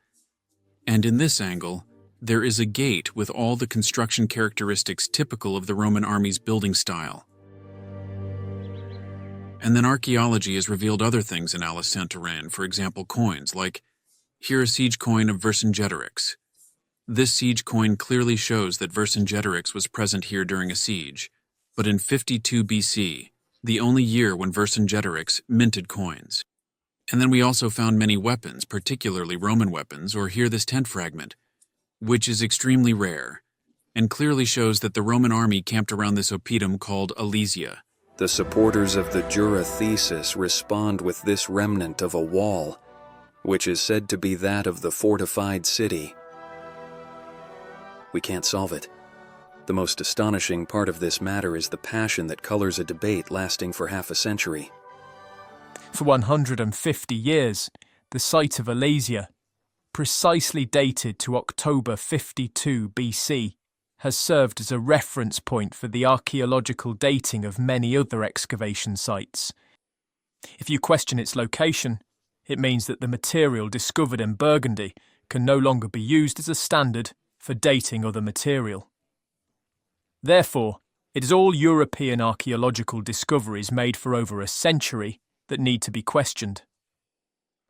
And in this angle, there is a gate with all the construction characteristics typical of the Roman army's building style. And then archaeology has revealed other things in Alesia, for example coins, like here a siege coin of Vercingetorix. This siege coin clearly shows that Vercingetorix was present here during a siege, but in 52 BC, the only year when Vercingetorix minted coins. And then we also found many weapons, particularly Roman weapons, or here this tent fragment, which is extremely rare, and clearly shows that the Roman army camped around this oppidum called Alesia. The supporters of the Jura thesis respond with this remnant of a wall, which is said to be that of the fortified city. We can't solve it. The most astonishing part of this matter is the passion that colors a debate lasting for half a century. For 150 years, the site of Alesia, precisely dated to October 52 BC, has served as a reference point for the archaeological dating of many other excavation sites. If you question its location, it means that the material discovered in Burgundy can no longer be used as a standard for dating other material. Therefore, it is all European archaeological discoveries made for over a century that need to be questioned.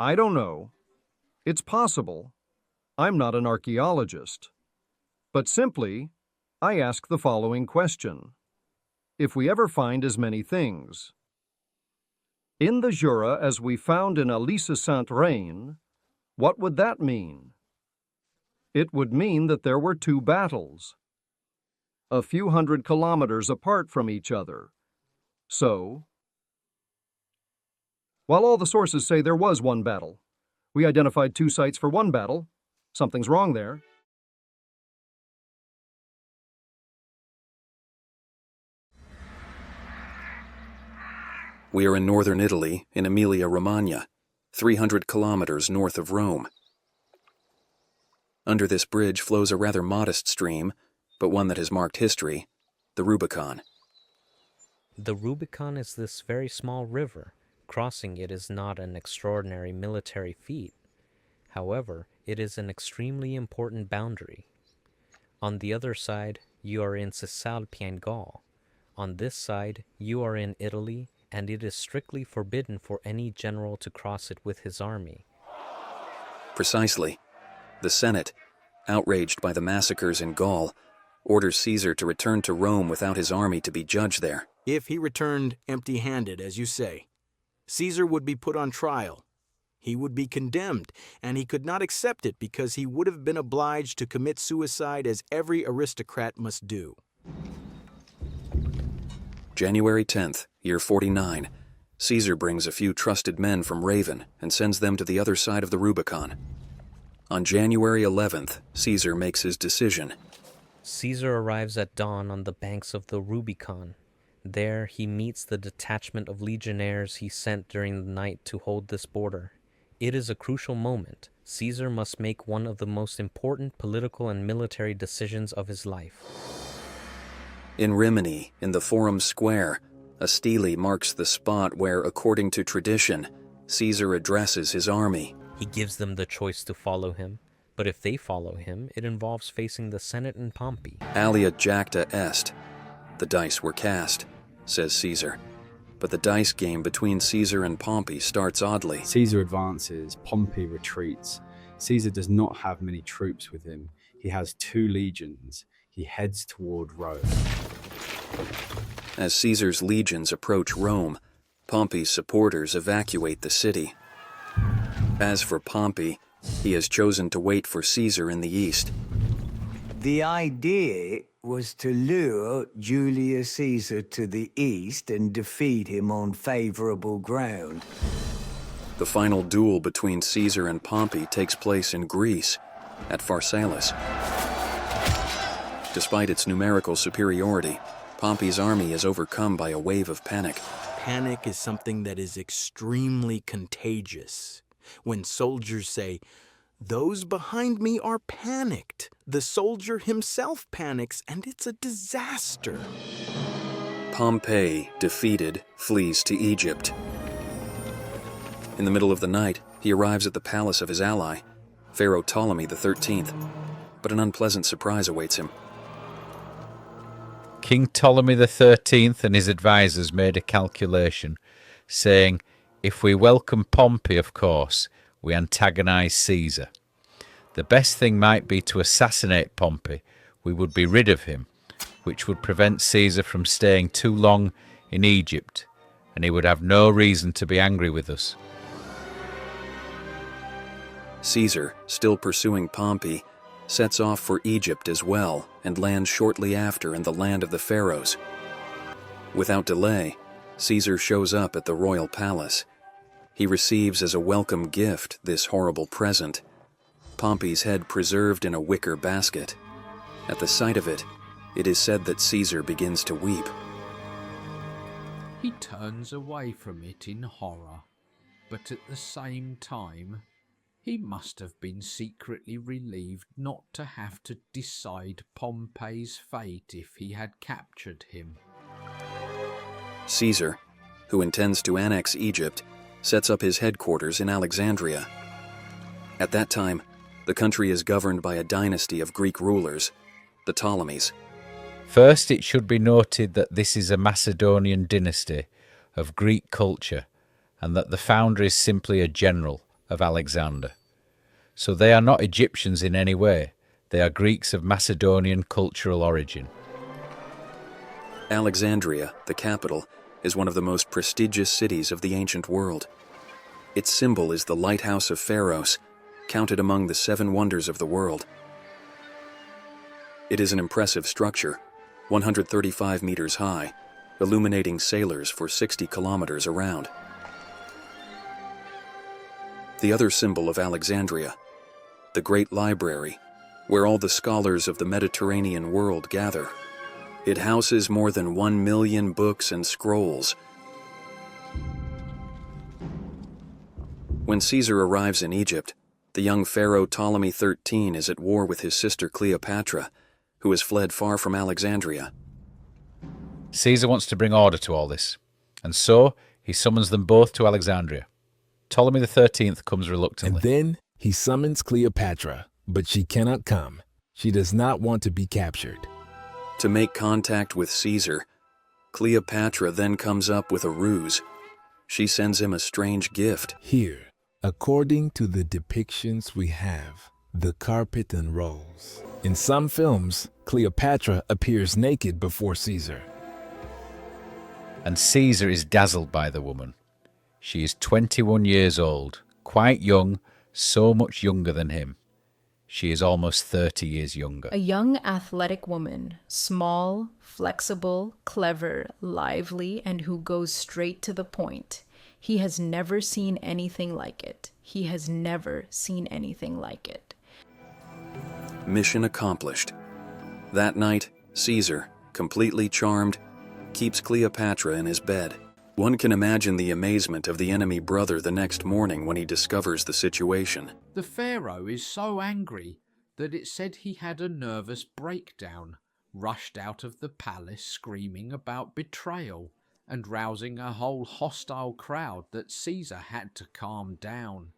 I don't know. It's possible. I'm not an archaeologist. But simply, I ask the following question. If we ever find as many things in the Jura as we found in Alesia-Saint-Reine, what would that mean? It would mean that there were two battles, a few hundred kilometers apart from each other. So, while all the sources say there was one battle, we identified two sites for one battle. Something's wrong there. We are in northern Italy, in Emilia-Romagna, 300 kilometers north of Rome. Under this bridge flows a rather modest stream, but one that has marked history, the Rubicon. The Rubicon is this very small river. Crossing it is not an extraordinary military feat. However, it is an extremely important boundary. On the other side, you are in Cisalpine-Gaul. On this side, you are in Italy, and it is strictly forbidden for any general to cross it with his army. Precisely. The Senate, outraged by the massacres in Gaul, orders Caesar to return to Rome without his army to be judged there. If he returned empty-handed, as you say, Caesar would be put on trial. He would be condemned, and he could not accept it because he would have been obliged to commit suicide as every aristocrat must do. January 10th, year 49, Caesar brings a few trusted men from Raven and sends them to the other side of the Rubicon. On January 11th, Caesar makes his decision. Caesar arrives at dawn on the banks of the Rubicon. There he meets the detachment of legionnaires he sent during the night to hold this border. It is a crucial moment. Caesar must make one of the most important political and military decisions of his life. In Rimini, in the Forum Square, a stele marks the spot where, according to tradition, Caesar addresses his army. He gives them the choice to follow him, but if they follow him, it involves facing the Senate in Pompey. Alia jacta est. The dice were cast, says Caesar. But the dice game between Caesar and Pompey starts oddly. Caesar advances, Pompey retreats. Caesar does not have many troops with him. He has 2 legions. He heads toward Rome. As Caesar's legions approach Rome, Pompey's supporters evacuate the city. As for Pompey, he has chosen to wait for Caesar in the east. The idea was to lure Julius Caesar to the east and defeat him on favorable ground. The final duel between Caesar and Pompey takes place in Greece, at Pharsalus. Despite its numerical superiority, Pompey's army is overcome by a wave of panic. Panic is something that is extremely contagious. When soldiers say, "Those behind me are panicked," the soldier himself panics, and it's a disaster. Pompey, defeated, flees to Egypt. In the middle of the night, he arrives at the palace of his ally, Pharaoh Ptolemy XIII, but an unpleasant surprise awaits him. King Ptolemy XIII and his advisors made a calculation. saying, "If we welcome Pompey, of course, we antagonize Caesar. The best thing might be to assassinate Pompey. We would be rid of him, which would prevent Caesar from staying too long in Egypt, and he would have no reason to be angry with us." Caesar, still pursuing Pompey, sets off for Egypt as well and lands shortly after in the land of the pharaohs. Without delay, Caesar shows up at the royal palace. He receives as a welcome gift this horrible present, Pompey's head preserved in a wicker basket. At the sight of it, it is said that Caesar begins to weep. He turns away from it in horror, but at the same time, he must have been secretly relieved not to have to decide Pompey's fate if he had captured him. Caesar, who intends to annex Egypt, sets up his headquarters in Alexandria. At that time, the country is governed by a dynasty of Greek rulers, the Ptolemies. First, it should be noted that this is a Macedonian dynasty of Greek culture, and that the founder is simply a general of Alexander. So they are not Egyptians in any way. They are Greeks of Macedonian cultural origin. Alexandria, the capital, is one of the most prestigious cities of the ancient world. Its symbol is the lighthouse of Pharos, counted among the 7 wonders of the world. It is an impressive structure, 135 meters high, illuminating sailors for 60 kilometers around. The other symbol of Alexandria, the Great Library, where all the scholars of the Mediterranean world gather. It houses more than 1 million books and scrolls. When Caesar arrives in Egypt, the young pharaoh Ptolemy XIII is at war with his sister Cleopatra, who has fled far from Alexandria. Caesar wants to bring order to all this, and so he summons them both to Alexandria. Ptolemy XIII comes reluctantly. And then he summons Cleopatra, but she cannot come. She does not want to be captured. To make contact with Caesar, Cleopatra then comes up with a ruse. She sends him a strange gift. Here, according to the depictions we have, the carpet unrolls. In some films, Cleopatra appears naked before Caesar. And Caesar is dazzled by the woman. She is 21 years old, quite young, so much younger than him. She is almost 30 years younger. A young athletic woman, small, flexible, clever, lively, and who goes straight to the point. He has never seen anything like it. He has never seen anything like it. Mission accomplished. That night, Caesar, completely charmed, keeps Cleopatra in his bed. One can imagine the amazement of the enemy brother the next morning when he discovers the situation. The pharaoh is so angry that it said he had a nervous breakdown, rushed out of the palace screaming about betrayal and rousing a whole hostile crowd that Caesar had to calm down.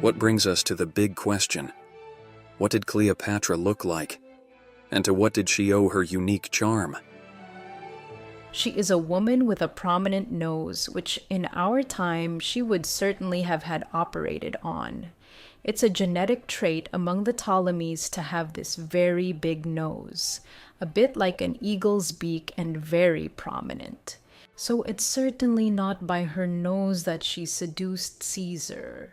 What brings us to the big question. What did Cleopatra look like? And to what did she owe her unique charm? She is a woman with a prominent nose, which in our time she would certainly have had operated on. It's a genetic trait among the Ptolemies to have this very big nose, a bit like an eagle's beak and very prominent. So it's certainly not by her nose that she seduced Caesar.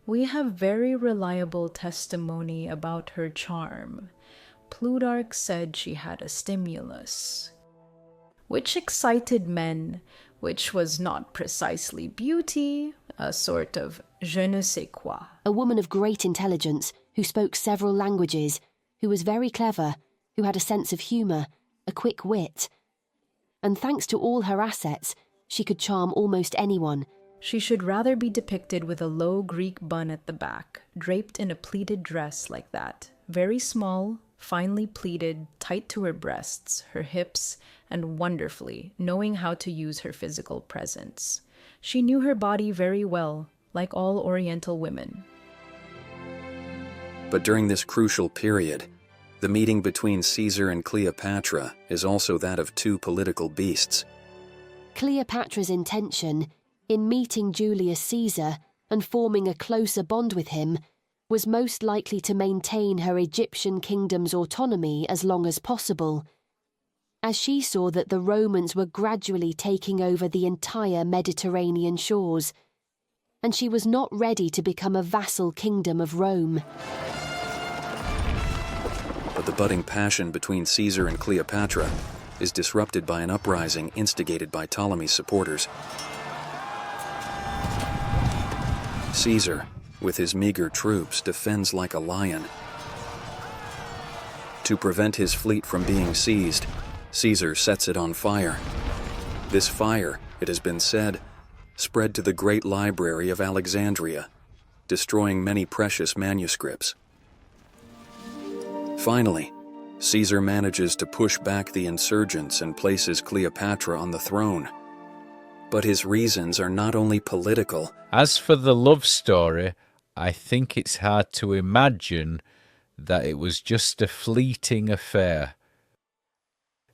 We have very reliable testimony about her charm. Plutarch said she had a stimulus, which excited men, which was not precisely beauty, a sort of je ne sais quoi. A woman of great intelligence, who spoke several languages, who was very clever, who had a sense of humour, a quick wit. And thanks to all her assets, she could charm almost anyone. She should rather be depicted with a low Greek bun at the back, draped in a pleated dress like that, very small, finely pleated, tight to her breasts, her hips, and wonderfully, knowing how to use her physical presence. She knew her body very well, like all Oriental women. But during this crucial period, the meeting between Caesar and Cleopatra is also that of 2 political beasts. Cleopatra's intention, in meeting Julius Caesar and forming a closer bond with him, was most likely to maintain her Egyptian kingdom's autonomy as long as possible, as she saw that the Romans were gradually taking over the entire Mediterranean shores, and she was not ready to become a vassal kingdom of Rome. But the budding passion between Caesar and Cleopatra is disrupted by an uprising instigated by Ptolemy's supporters. Caesar, with his meager troops, defends like a lion. To prevent his fleet from being seized, Caesar sets it on fire. This fire, it has been said, spread to the great library of Alexandria, destroying many precious manuscripts. Finally, Caesar manages to push back the insurgents and places Cleopatra on the throne. But his reasons are not only political. As for the love story, I think it's hard to imagine that it was just a fleeting affair.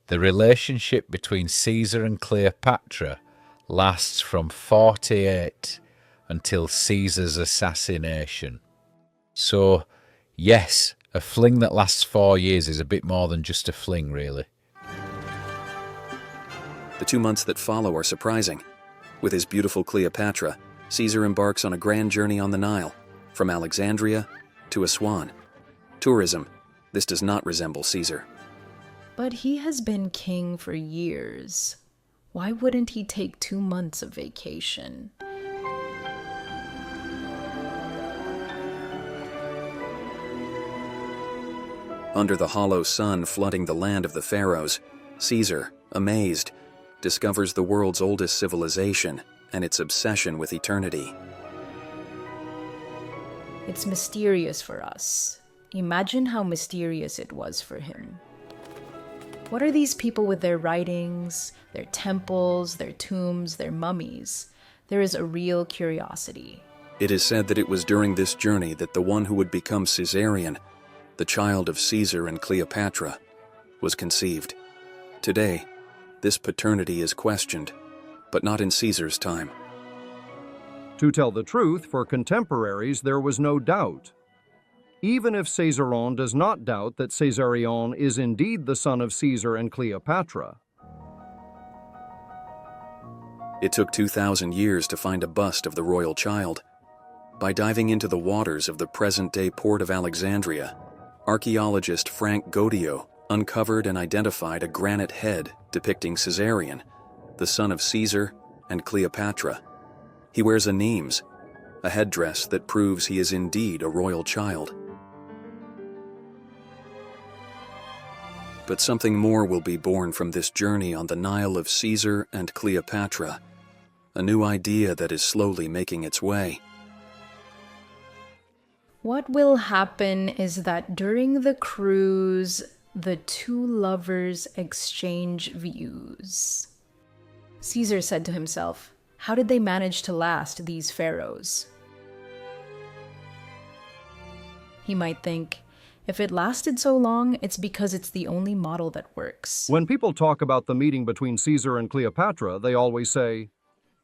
The relationship between Caesar and Cleopatra lasts from 48 until Caesar's assassination. So, yes, a fling that lasts 4 years is a bit more than just a fling, really. The 2 months that follow are surprising. With his beautiful Cleopatra, Caesar embarks on a grand journey on the Nile, from Alexandria to Aswan. Tourism, this does not resemble Caesar. But he has been king for years. Why wouldn't he take 2 months of vacation? Under the hollow sun flooding the land of the pharaohs, Caesar, amazed, discovers the world's oldest civilization and its obsession with eternity. It's mysterious for us. Imagine how mysterious it was for him. What are these people with their writings, their temples, their tombs, their mummies? There is a real curiosity. It is said that it was during this journey that the one who would become Caesarion, the child of Caesar and Cleopatra, was conceived. Today, this paternity is questioned, but not in Caesar's time. To tell the truth, for contemporaries there was no doubt. Even if Cæsarion does not doubt that Caesarion is indeed the son of Caesar and Cleopatra. It took 2,000 years to find a bust of the royal child. By diving into the waters of the present-day port of Alexandria, archaeologist Frank Gaudio uncovered and identified a granite head depicting Caesarion, the son of Caesar and Cleopatra. He wears a nemes, a headdress that proves he is indeed a royal child. But something more will be born from this journey on the Nile of Caesar and Cleopatra, a new idea that is slowly making its way. What will happen is that during the cruise, the two lovers exchange views. Caesar said to himself, how did they manage to last, these pharaohs? He might think, if it lasted so long, it's because it's the only model that works. When people talk about the meeting between Caesar and Cleopatra, they always say,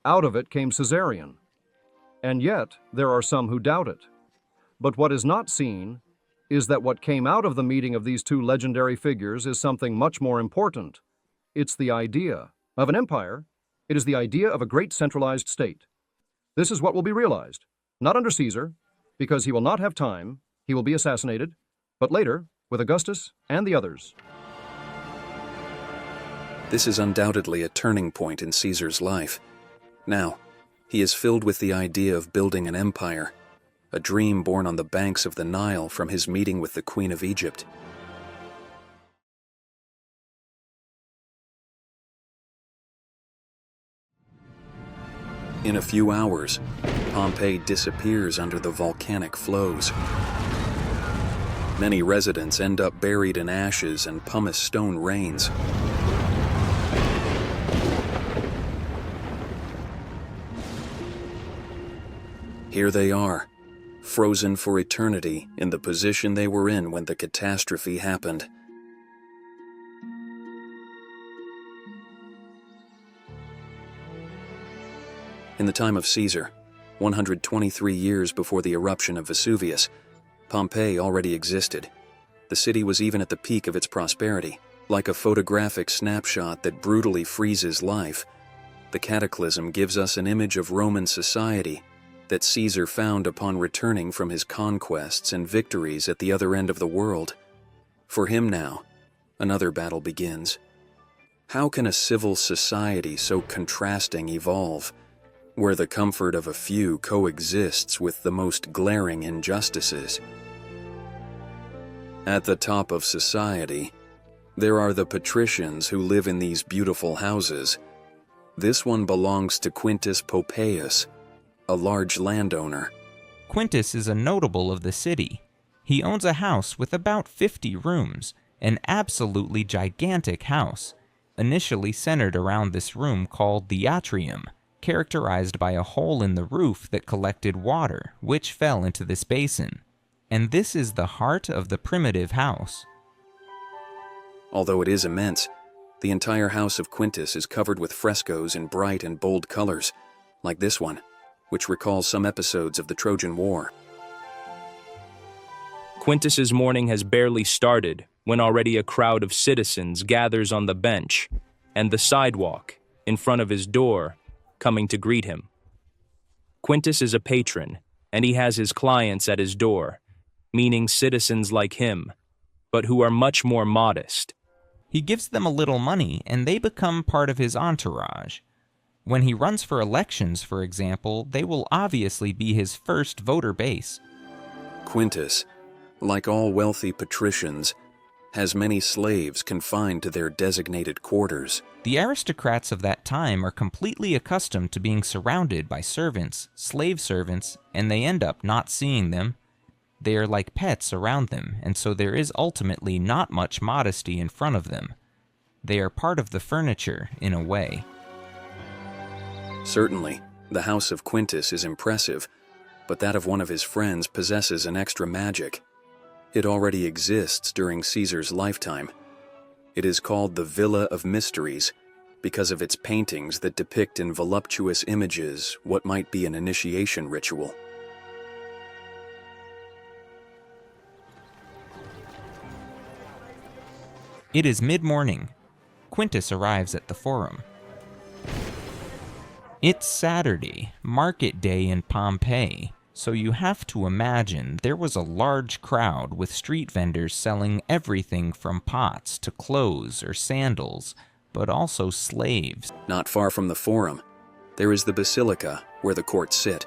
out of it came Caesarion. And yet, there are some who doubt it. But what is not seen is that what came out of the meeting of these two legendary figures is something much more important. It's the idea of an empire. It is the idea of a great centralized state. This is what will be realized, not under Caesar, because he will not have time, he will be assassinated, but later, with Augustus and the others. This is undoubtedly a turning point in Caesar's life. Now, he is filled with the idea of building an empire, a dream born on the banks of the Nile from his meeting with the Queen of Egypt. In a few hours, Pompeii disappears under the volcanic flows. Many residents end up buried in ashes and pumice stone rains. Here they are, frozen for eternity in the position they were in when the catastrophe happened. In the time of Caesar, 123 years before the eruption of Vesuvius, Pompeii already existed. The city was even at the peak of its prosperity. Like a photographic snapshot that brutally freezes life, the cataclysm gives us an image of Roman society that Caesar found upon returning from his conquests and victories at the other end of the world. For him now, another battle begins. How can a civil society so contrasting evolve, where the comfort of a few coexists with the most glaring injustices? At the top of society, there are the patricians who live in these beautiful houses. This one belongs to Quintus Pompeius, a large landowner. Quintus is a notable of the city. He owns a house with about 50 rooms, an absolutely gigantic house, initially centered around this room called the atrium, characterized by a hole in the roof that collected water, which fell into this basin. And this is the heart of the primitive house. Although it is immense, the entire house of Quintus is covered with frescoes in bright and bold colors, like this one, which recalls some episodes of the Trojan War. Quintus's morning has barely started when already a crowd of citizens gathers on the bench and the sidewalk in front of his door, coming to greet him. Quintus is a patron, and he has his clients at his door, meaning citizens like him, but who are much more modest. He gives them a little money, and they become part of his entourage. When he runs for elections, for example, they will obviously be his first voter base. Quintus, like all wealthy patricians, has many slaves confined to their designated quarters. The aristocrats of that time are completely accustomed to being surrounded by servants, slave servants, and they end up not seeing them. They are like pets around them, and so there is ultimately not much modesty in front of them. They are part of the furniture, in a way. Certainly, the house of Quintus is impressive, but that of one of his friends possesses an extra magic. It already exists during Caesar's lifetime. It is called the Villa of Mysteries because of its paintings that depict in voluptuous images what might be an initiation ritual. It is mid-morning. Quintus arrives at the Forum. It's Saturday, market day in Pompeii, so you have to imagine there was a large crowd with street vendors selling everything from pots to clothes or sandals, but also slaves. Not far from the Forum, there is the Basilica where the courts sit.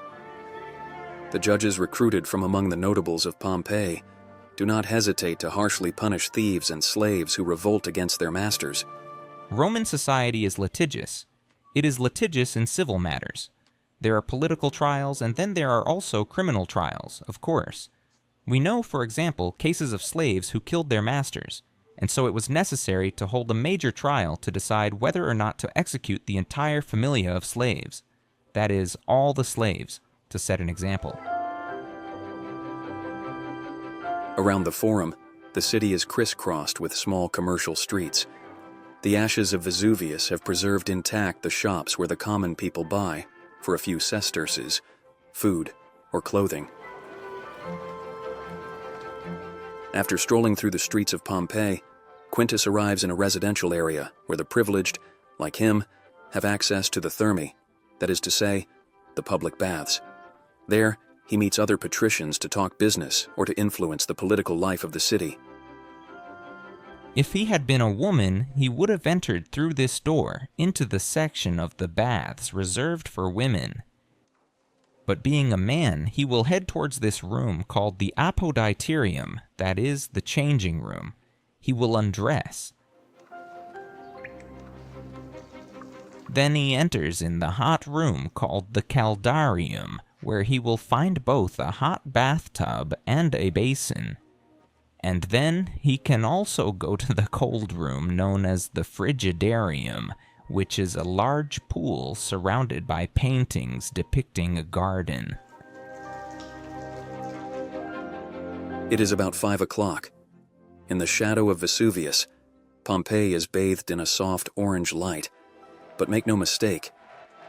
The judges recruited from among the notables of Pompeii do not hesitate to harshly punish thieves and slaves who revolt against their masters. Roman society is litigious. It is litigious in civil matters. There are political trials, and then there are also criminal trials, of course. We know, for example, cases of slaves who killed their masters, and so it was necessary to hold a major trial to decide whether or not to execute the entire familia of slaves. That is, all the slaves, to set an example. Around the Forum, the city is crisscrossed with small commercial streets. The ashes of Vesuvius have preserved intact the shops where the common people buy, for a few sesterces, food or clothing. After strolling through the streets of Pompeii, Quintus arrives in a residential area where the privileged, like him, have access to the thermae, that is to say, the public baths. There, he meets other patricians to talk business or to influence the political life of the city. If he had been a woman, he would have entered through this door into the section of the baths reserved for women. But being a man, he will head towards this room called the apoditerium, that is, the changing room. He will undress. Then he enters in the hot room called the caldarium, where he will find both a hot bathtub and a basin. And then he can also go to the cold room known as the frigidarium, which is a large pool surrounded by paintings depicting a garden. It is about 5 o'clock. In the shadow of Vesuvius, Pompeii is bathed in a soft orange light. But make no mistake,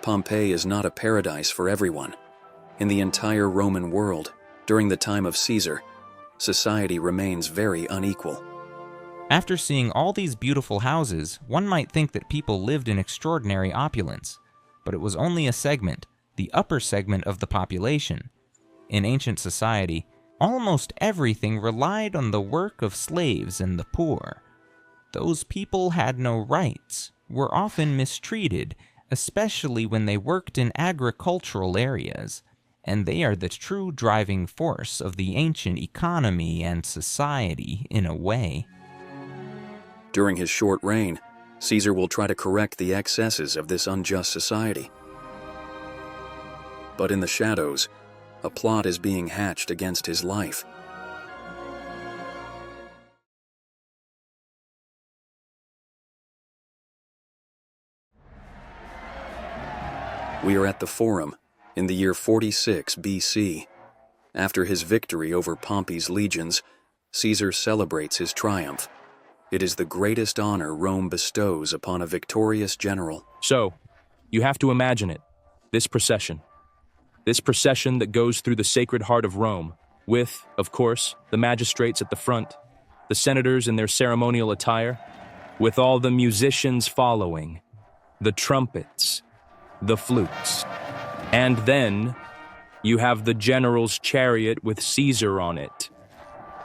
Pompeii is not a paradise for everyone. In the entire Roman world, during the time of Caesar, society remains very unequal. After seeing all these beautiful houses, one might think that people lived in extraordinary opulence, but it was only a segment, the upper segment of the population. In ancient society, almost everything relied on the work of slaves and the poor. Those people had no rights, were often mistreated, especially when they worked in agricultural areas, and they are the true driving force of the ancient economy and society in a way. During his short reign, Caesar will try to correct the excesses of this unjust society. But in the shadows, a plot is being hatched against his life. We are at the Forum in the year 46 BC. After his victory over Pompey's legions, Caesar celebrates his triumph. It is the greatest honor Rome bestows upon a victorious general. So, you have to imagine it, this procession that goes through the Sacred Heart of Rome, with, of course, the magistrates at the front, the senators in their ceremonial attire, with all the musicians following, the trumpets, the flutes. And then you have the general's chariot with Caesar on it.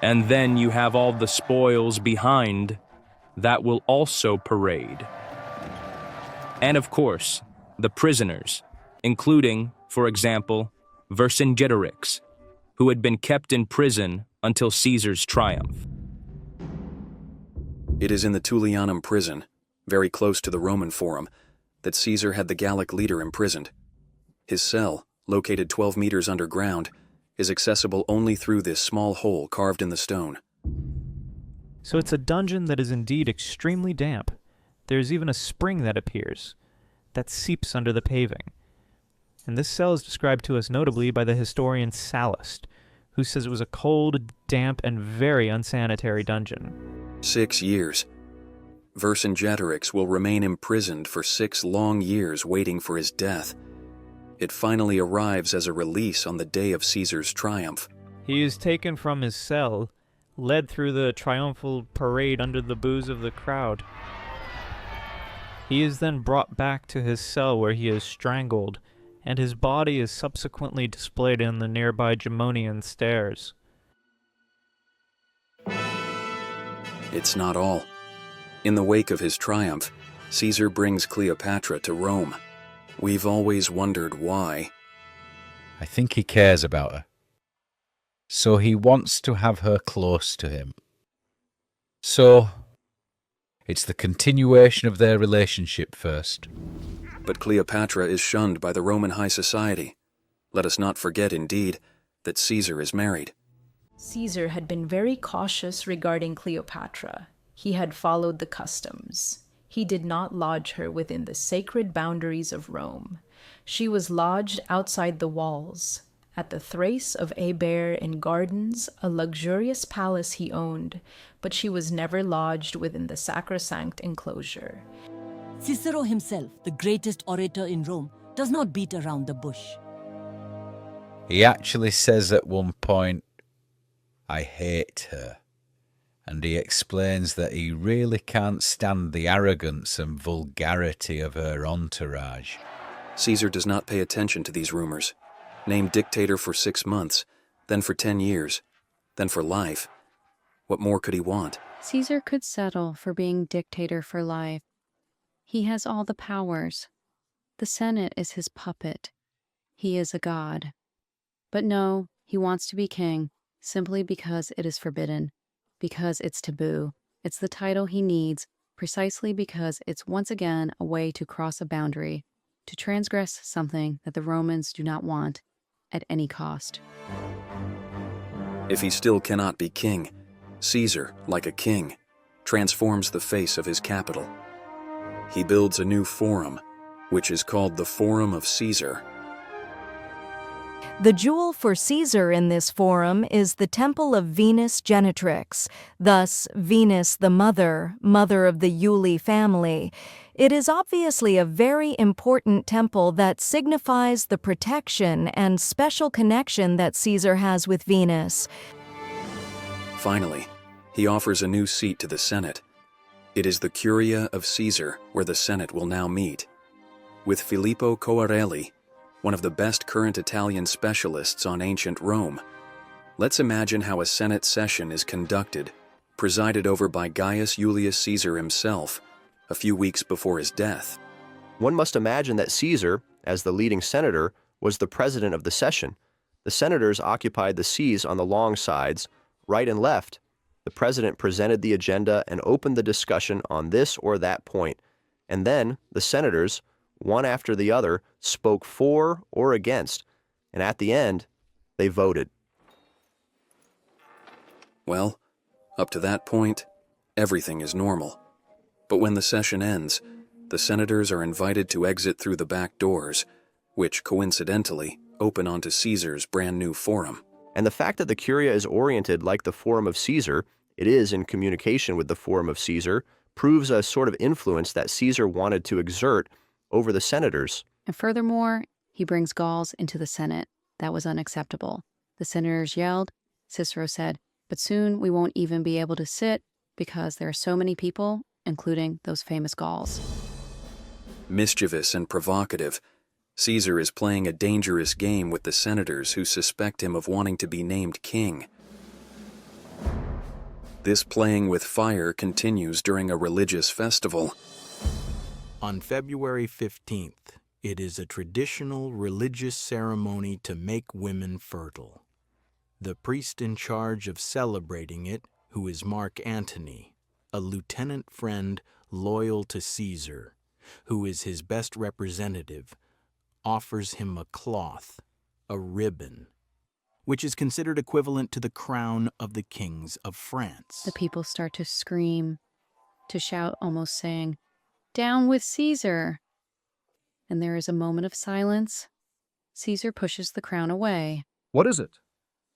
And then you have all the spoils behind that will also parade. And of course, the prisoners, including, for example, Vercingetorix, who had been kept in prison until Caesar's triumph. It is in the Tullianum prison, very close to the Roman Forum, that Caesar had the Gallic leader imprisoned. His cell, located 12 meters underground, is accessible only through this small hole carved in the stone. So it's a dungeon that is indeed extremely damp. There's even a spring that appears, that seeps under the paving. And this cell is described to us notably by the historian Sallust, who says it was a cold, damp, and very unsanitary dungeon. 6 years. Vercingetorix will remain imprisoned for 6 long years waiting for his death. It finally arrives as a release on the day of Caesar's triumph. He is taken from his cell, led through the triumphal parade under the boos of the crowd. He is then brought back to his cell where he is strangled, and his body is subsequently displayed in the nearby Gemonian stairs. It's not all. In the wake of his triumph, Caesar brings Cleopatra to Rome. We've always wondered why. I think he cares about her. So he wants to have her close to him. So, it's the continuation of their relationship first. But Cleopatra is shunned by the Roman high society. Let us not forget, indeed, that Caesar is married. Caesar had been very cautious regarding Cleopatra. He had followed the customs. He did not lodge her within the sacred boundaries of Rome. She was lodged outside the walls, at the Thrace of Eber in gardens, a luxurious palace he owned, but she was never lodged within the sacrosanct enclosure. Cicero himself, the greatest orator in Rome, does not beat around the bush. He actually says at one point, "I hate her." And he explains that he really can't stand the arrogance and vulgarity of her entourage. Caesar does not pay attention to these rumors. Named dictator for 6 months, then for 10 years, then for life. What more could he want? Caesar could settle for being dictator for life. He has all the powers. The Senate is his puppet. He is a god. But no, he wants to be king, simply because it is forbidden. Because it's taboo. It's the title he needs, precisely because it's once again a way to cross a boundary, to transgress something that the Romans do not want, at any cost. If he still cannot be king, Caesar, like a king, transforms the face of his capital. He builds a new forum, which is called the Forum of Caesar. The jewel for Caesar in this forum is the temple of Venus Genitrix, thus Venus the mother of the Iuli family. It is obviously a very important temple that signifies the protection and special connection that Caesar has with Venus. Finally, he offers a new seat to the Senate. It is the Curia of Caesar, where the Senate will now meet. With Filippo Coarelli, one of the best current Italian specialists on ancient Rome, let's imagine how a Senate session is conducted, presided over by Gaius Julius Caesar himself, a few weeks before his death. One must imagine that Caesar, as the leading senator, was the president of the session. The senators occupied the seats on the long sides, right and left. The president presented the agenda and opened the discussion on this or that point, and then the senators, one after the other, spoke for or against, and at the end, they voted. Well, up to that point, everything is normal. But when the session ends, the senators are invited to exit through the back doors, which coincidentally open onto Caesar's brand new forum. And the fact that the Curia is oriented like the Forum of Caesar, it is in communication with the Forum of Caesar, proves a sort of influence that Caesar wanted to exert over the senators. And furthermore, he brings Gauls into the Senate. That was unacceptable. The senators yelled. Cicero said, "But soon we won't even be able to sit because there are so many people, including those famous Gauls." Mischievous and provocative, Caesar is playing a dangerous game with the senators who suspect him of wanting to be named king. This playing with fire continues during a religious festival. On February 15th, it is a traditional religious ceremony to make women fertile. The priest in charge of celebrating it, who is Mark Antony, a lieutenant friend loyal to Caesar, who is his best representative, offers him a cloth, a ribbon, which is considered equivalent to the crown of the kings of France. The people start to scream, to shout, almost saying, "Down with Caesar!" And there is a moment of silence. Caesar pushes the crown away. What is it?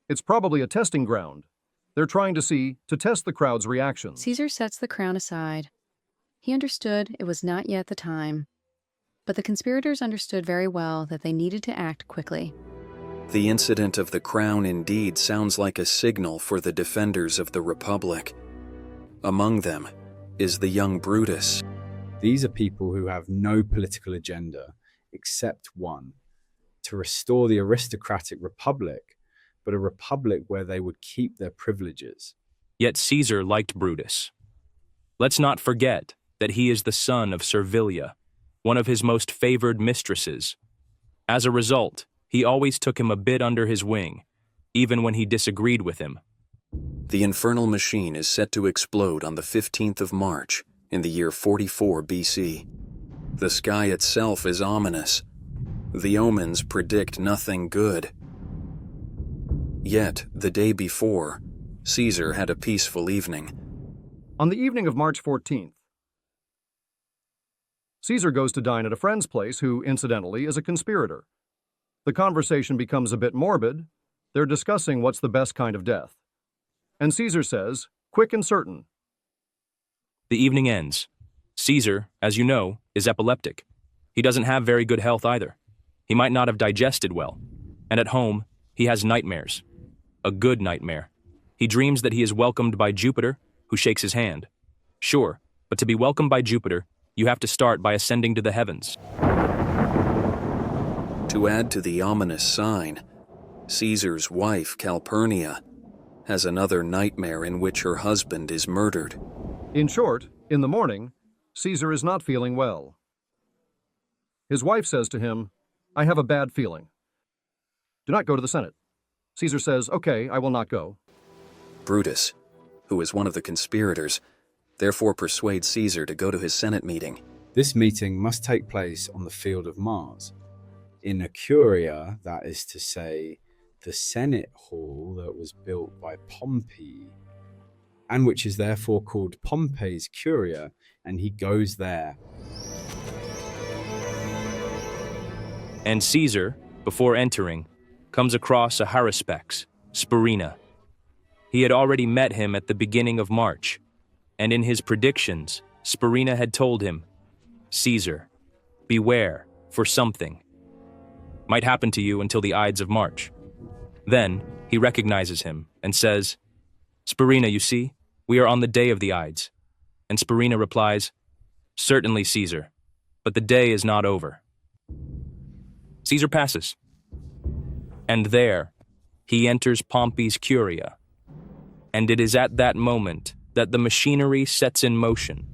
It's probably a testing ground. They're trying to test the crowd's reactions. Caesar sets the crown aside. He understood it was not yet the time. But the conspirators understood very well that they needed to act quickly. The incident of the crown indeed sounds like a signal for the defenders of the Republic. Among them is the young Brutus. These are people who have no political agenda except one: to restore the aristocratic republic, but a republic where they would keep their privileges. Yet Caesar liked Brutus. Let's not forget that he is the son of Servilia, one of his most favored mistresses. As a result, he always took him a bit under his wing, even when he disagreed with him. The infernal machine is set to explode on the 15th of March in the year 44 BC. The sky itself is ominous. The omens predict nothing good. Yet, the day before, Caesar had a peaceful evening. On the evening of March 14th, Caesar goes to dine at a friend's place who, incidentally, is a conspirator. The conversation becomes a bit morbid. They're discussing what's the best kind of death. And Caesar says, "Quick and certain." The evening ends. Caesar, as you know, is epileptic. He doesn't have very good health either. He might not have digested well. And at home, he has nightmares. A good nightmare. He dreams that he is welcomed by Jupiter, who shakes his hand. Sure, but to be welcomed by Jupiter, you have to start by ascending to the heavens. To add to the ominous sign, Caesar's wife, Calpurnia, has another nightmare in which her husband is murdered. In short, in the morning, Caesar is not feeling well. His wife says to him, "I have a bad feeling. Do not go to the Senate." Caesar says, "Okay, I will not go." Brutus, who is one of the conspirators, therefore persuades Caesar to go to his Senate meeting. This meeting must take place on the field of Mars, in a curia, that is to say, the Senate hall that was built by Pompey, and which is therefore called Pompey's Curia, and he goes there. And Caesar, before entering, comes across a haruspex, Spurinna. He had already met him at the beginning of March, and in his predictions, Spurinna had told him, Caesar, beware, for something might happen to you until the Ides of March. Then he recognizes him and says, Spurinna, you see, we are on the day of the Ides. And Spurinna replies, certainly, Caesar, but the day is not over. Caesar passes. And there, he enters Pompey's Curia. And it is at that moment that the machinery sets in motion.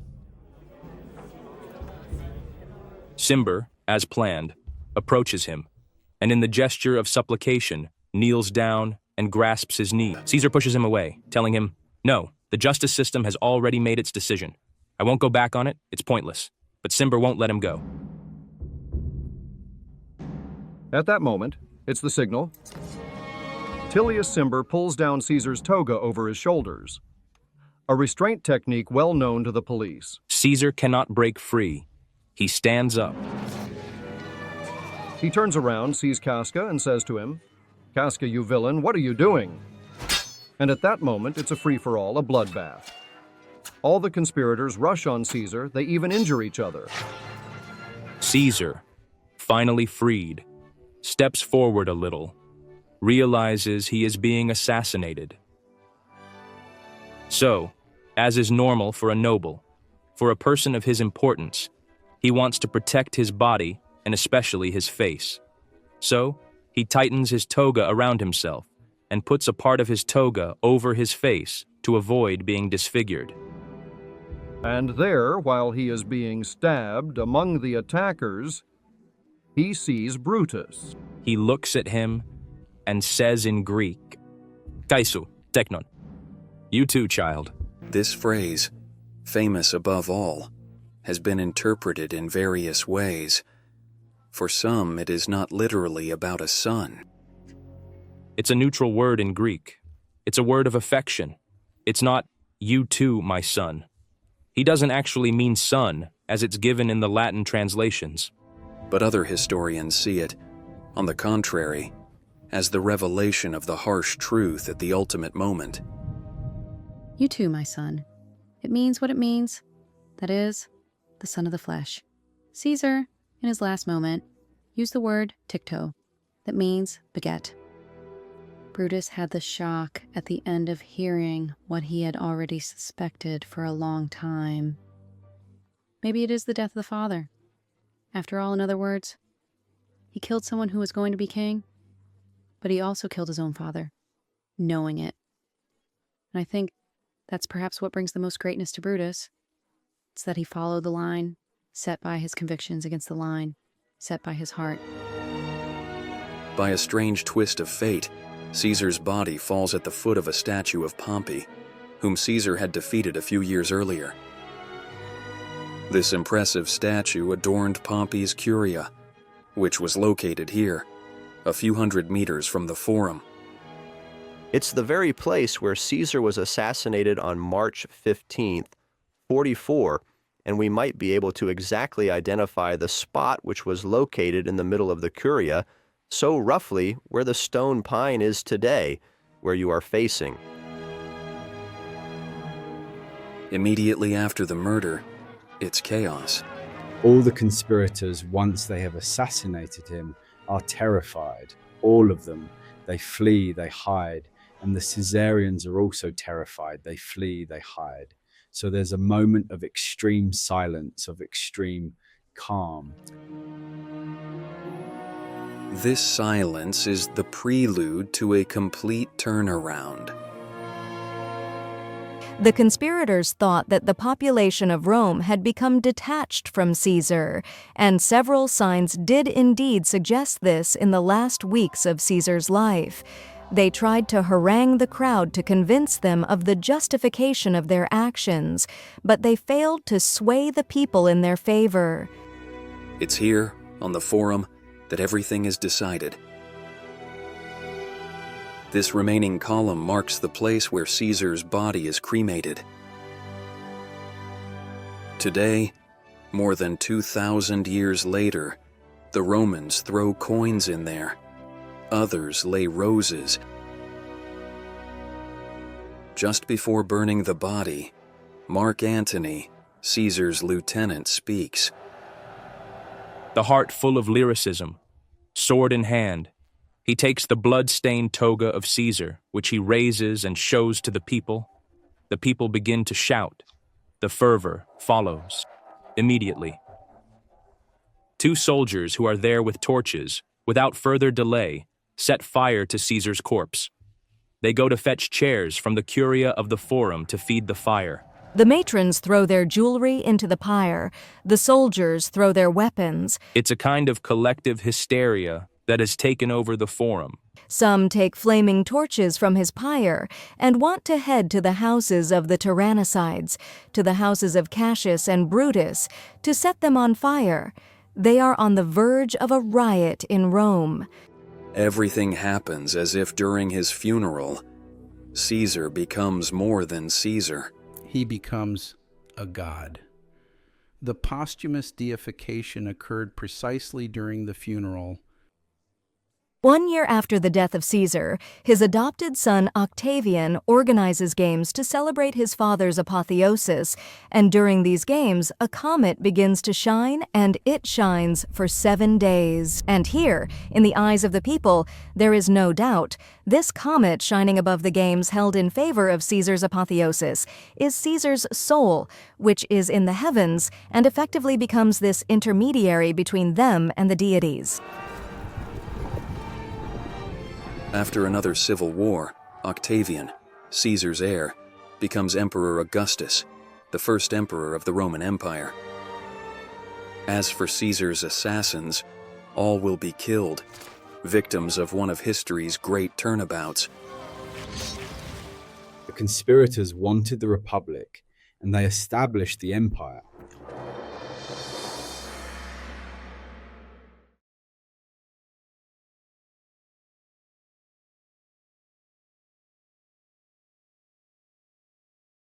Cimber, as planned, approaches him, and in the gesture of supplication, kneels down and grasps his knee. Caesar pushes him away, telling him, no, the justice system has already made its decision. I won't go back on it, it's pointless. But Cimber won't let him go. At that moment, it's the signal. Tullius Cimber pulls down Caesar's toga over his shoulders, a restraint technique well known to the police. Caesar cannot break free. He stands up. He turns around, sees Casca, and says to him, Casca, you villain, what are you doing? And at that moment, it's a free-for-all, a bloodbath. All the conspirators rush on Caesar, they even injure each other. Caesar, finally freed, steps forward a little, realizes he is being assassinated. So, as is normal for a noble, for a person of his importance, he wants to protect his body and especially his face. So, he tightens his toga around himself and puts a part of his toga over his face to avoid being disfigured. And there, while he is being stabbed among the attackers, he sees Brutus. He looks at him and says in Greek, Kaisu, teknon. You too, child. This phrase, famous above all, has been interpreted in various ways. For some, it is not literally about a son. It's a neutral word in Greek. It's a word of affection. It's not, you too, my son. He doesn't actually mean son, as it's given in the Latin translations. But other historians see it, on the contrary, as the revelation of the harsh truth at the ultimate moment. You too, my son. It means what it means. That is, the son of the flesh. Caesar, in his last moment, used the word tikto, that means baguette. Brutus had the shock at the end of hearing what he had already suspected for a long time. Maybe it is the death of the father. After all, in other words, he killed someone who was going to be king, but he also killed his own father, knowing it. And I think that's perhaps what brings the most greatness to Brutus. It's that he followed the line set by his convictions against the line set by his heart. By a strange twist of fate, Caesar's body falls at the foot of a statue of Pompey, whom Caesar had defeated a few years earlier. This impressive statue adorned Pompey's Curia, which was located here, a few hundred meters from the Forum. It's the very place where Caesar was assassinated on March 15th, 44, and we might be able to exactly identify the spot which was located in the middle of the Curia, so roughly where the stone pine is today, where you are facing. Immediately after the murder, it's chaos. All the conspirators, once they have assassinated him, are terrified. All of them. They flee, they hide. And the Caesarians are also terrified. They flee, they hide. So there's a moment of extreme silence, of extreme calm. This silence is the prelude to a complete turnaround. The conspirators thought that the population of Rome had become detached from Caesar, and several signs did indeed suggest this in the last weeks of Caesar's life. They tried to harangue the crowd to convince them of the justification of their actions, but they failed to sway the people in their favor. It's here, on the Forum, that everything is decided. This remaining column marks the place where Caesar's body is cremated. Today, more than 2,000 years later, the Romans throw coins in there, Others lay roses. Just before burning the body, Mark Antony, Caesar's lieutenant, speaks. The heart full of lyricism, sword in hand, he takes the blood-stained toga of Caesar, which he raises and shows to the people. The people begin to shout. The fervor follows. Immediately. 2 soldiers who are there with torches, without further delay, set fire to Caesar's corpse. They go to fetch chairs from the curia of the forum to feed the fire. The matrons throw their jewelry into the pyre. The soldiers throw their weapons. It's a kind of collective hysteria that has taken over the forum. Some take flaming torches from his pyre and want to head to the houses of the tyrannicides, to the houses of Cassius and Brutus, to set them on fire. They are on the verge of a riot in Rome. Everything happens as if during his funeral, Caesar becomes more than Caesar. He becomes a god. The posthumous deification occurred precisely during the funeral. 1 year after the death of Caesar, his adopted son Octavian organizes games to celebrate his father's apotheosis, and during these games, a comet begins to shine, and it shines for 7 days. And here, in the eyes of the people, there is no doubt, this comet shining above the games held in favor of Caesar's apotheosis is Caesar's soul, which is in the heavens, and effectively becomes this intermediary between them and the deities. After another civil war, Octavian, Caesar's heir, becomes Emperor Augustus, the first emperor of the Roman Empire. As for Caesar's assassins, all will be killed, victims of one of history's great turnabouts. The conspirators wanted the Republic, and they established the empire.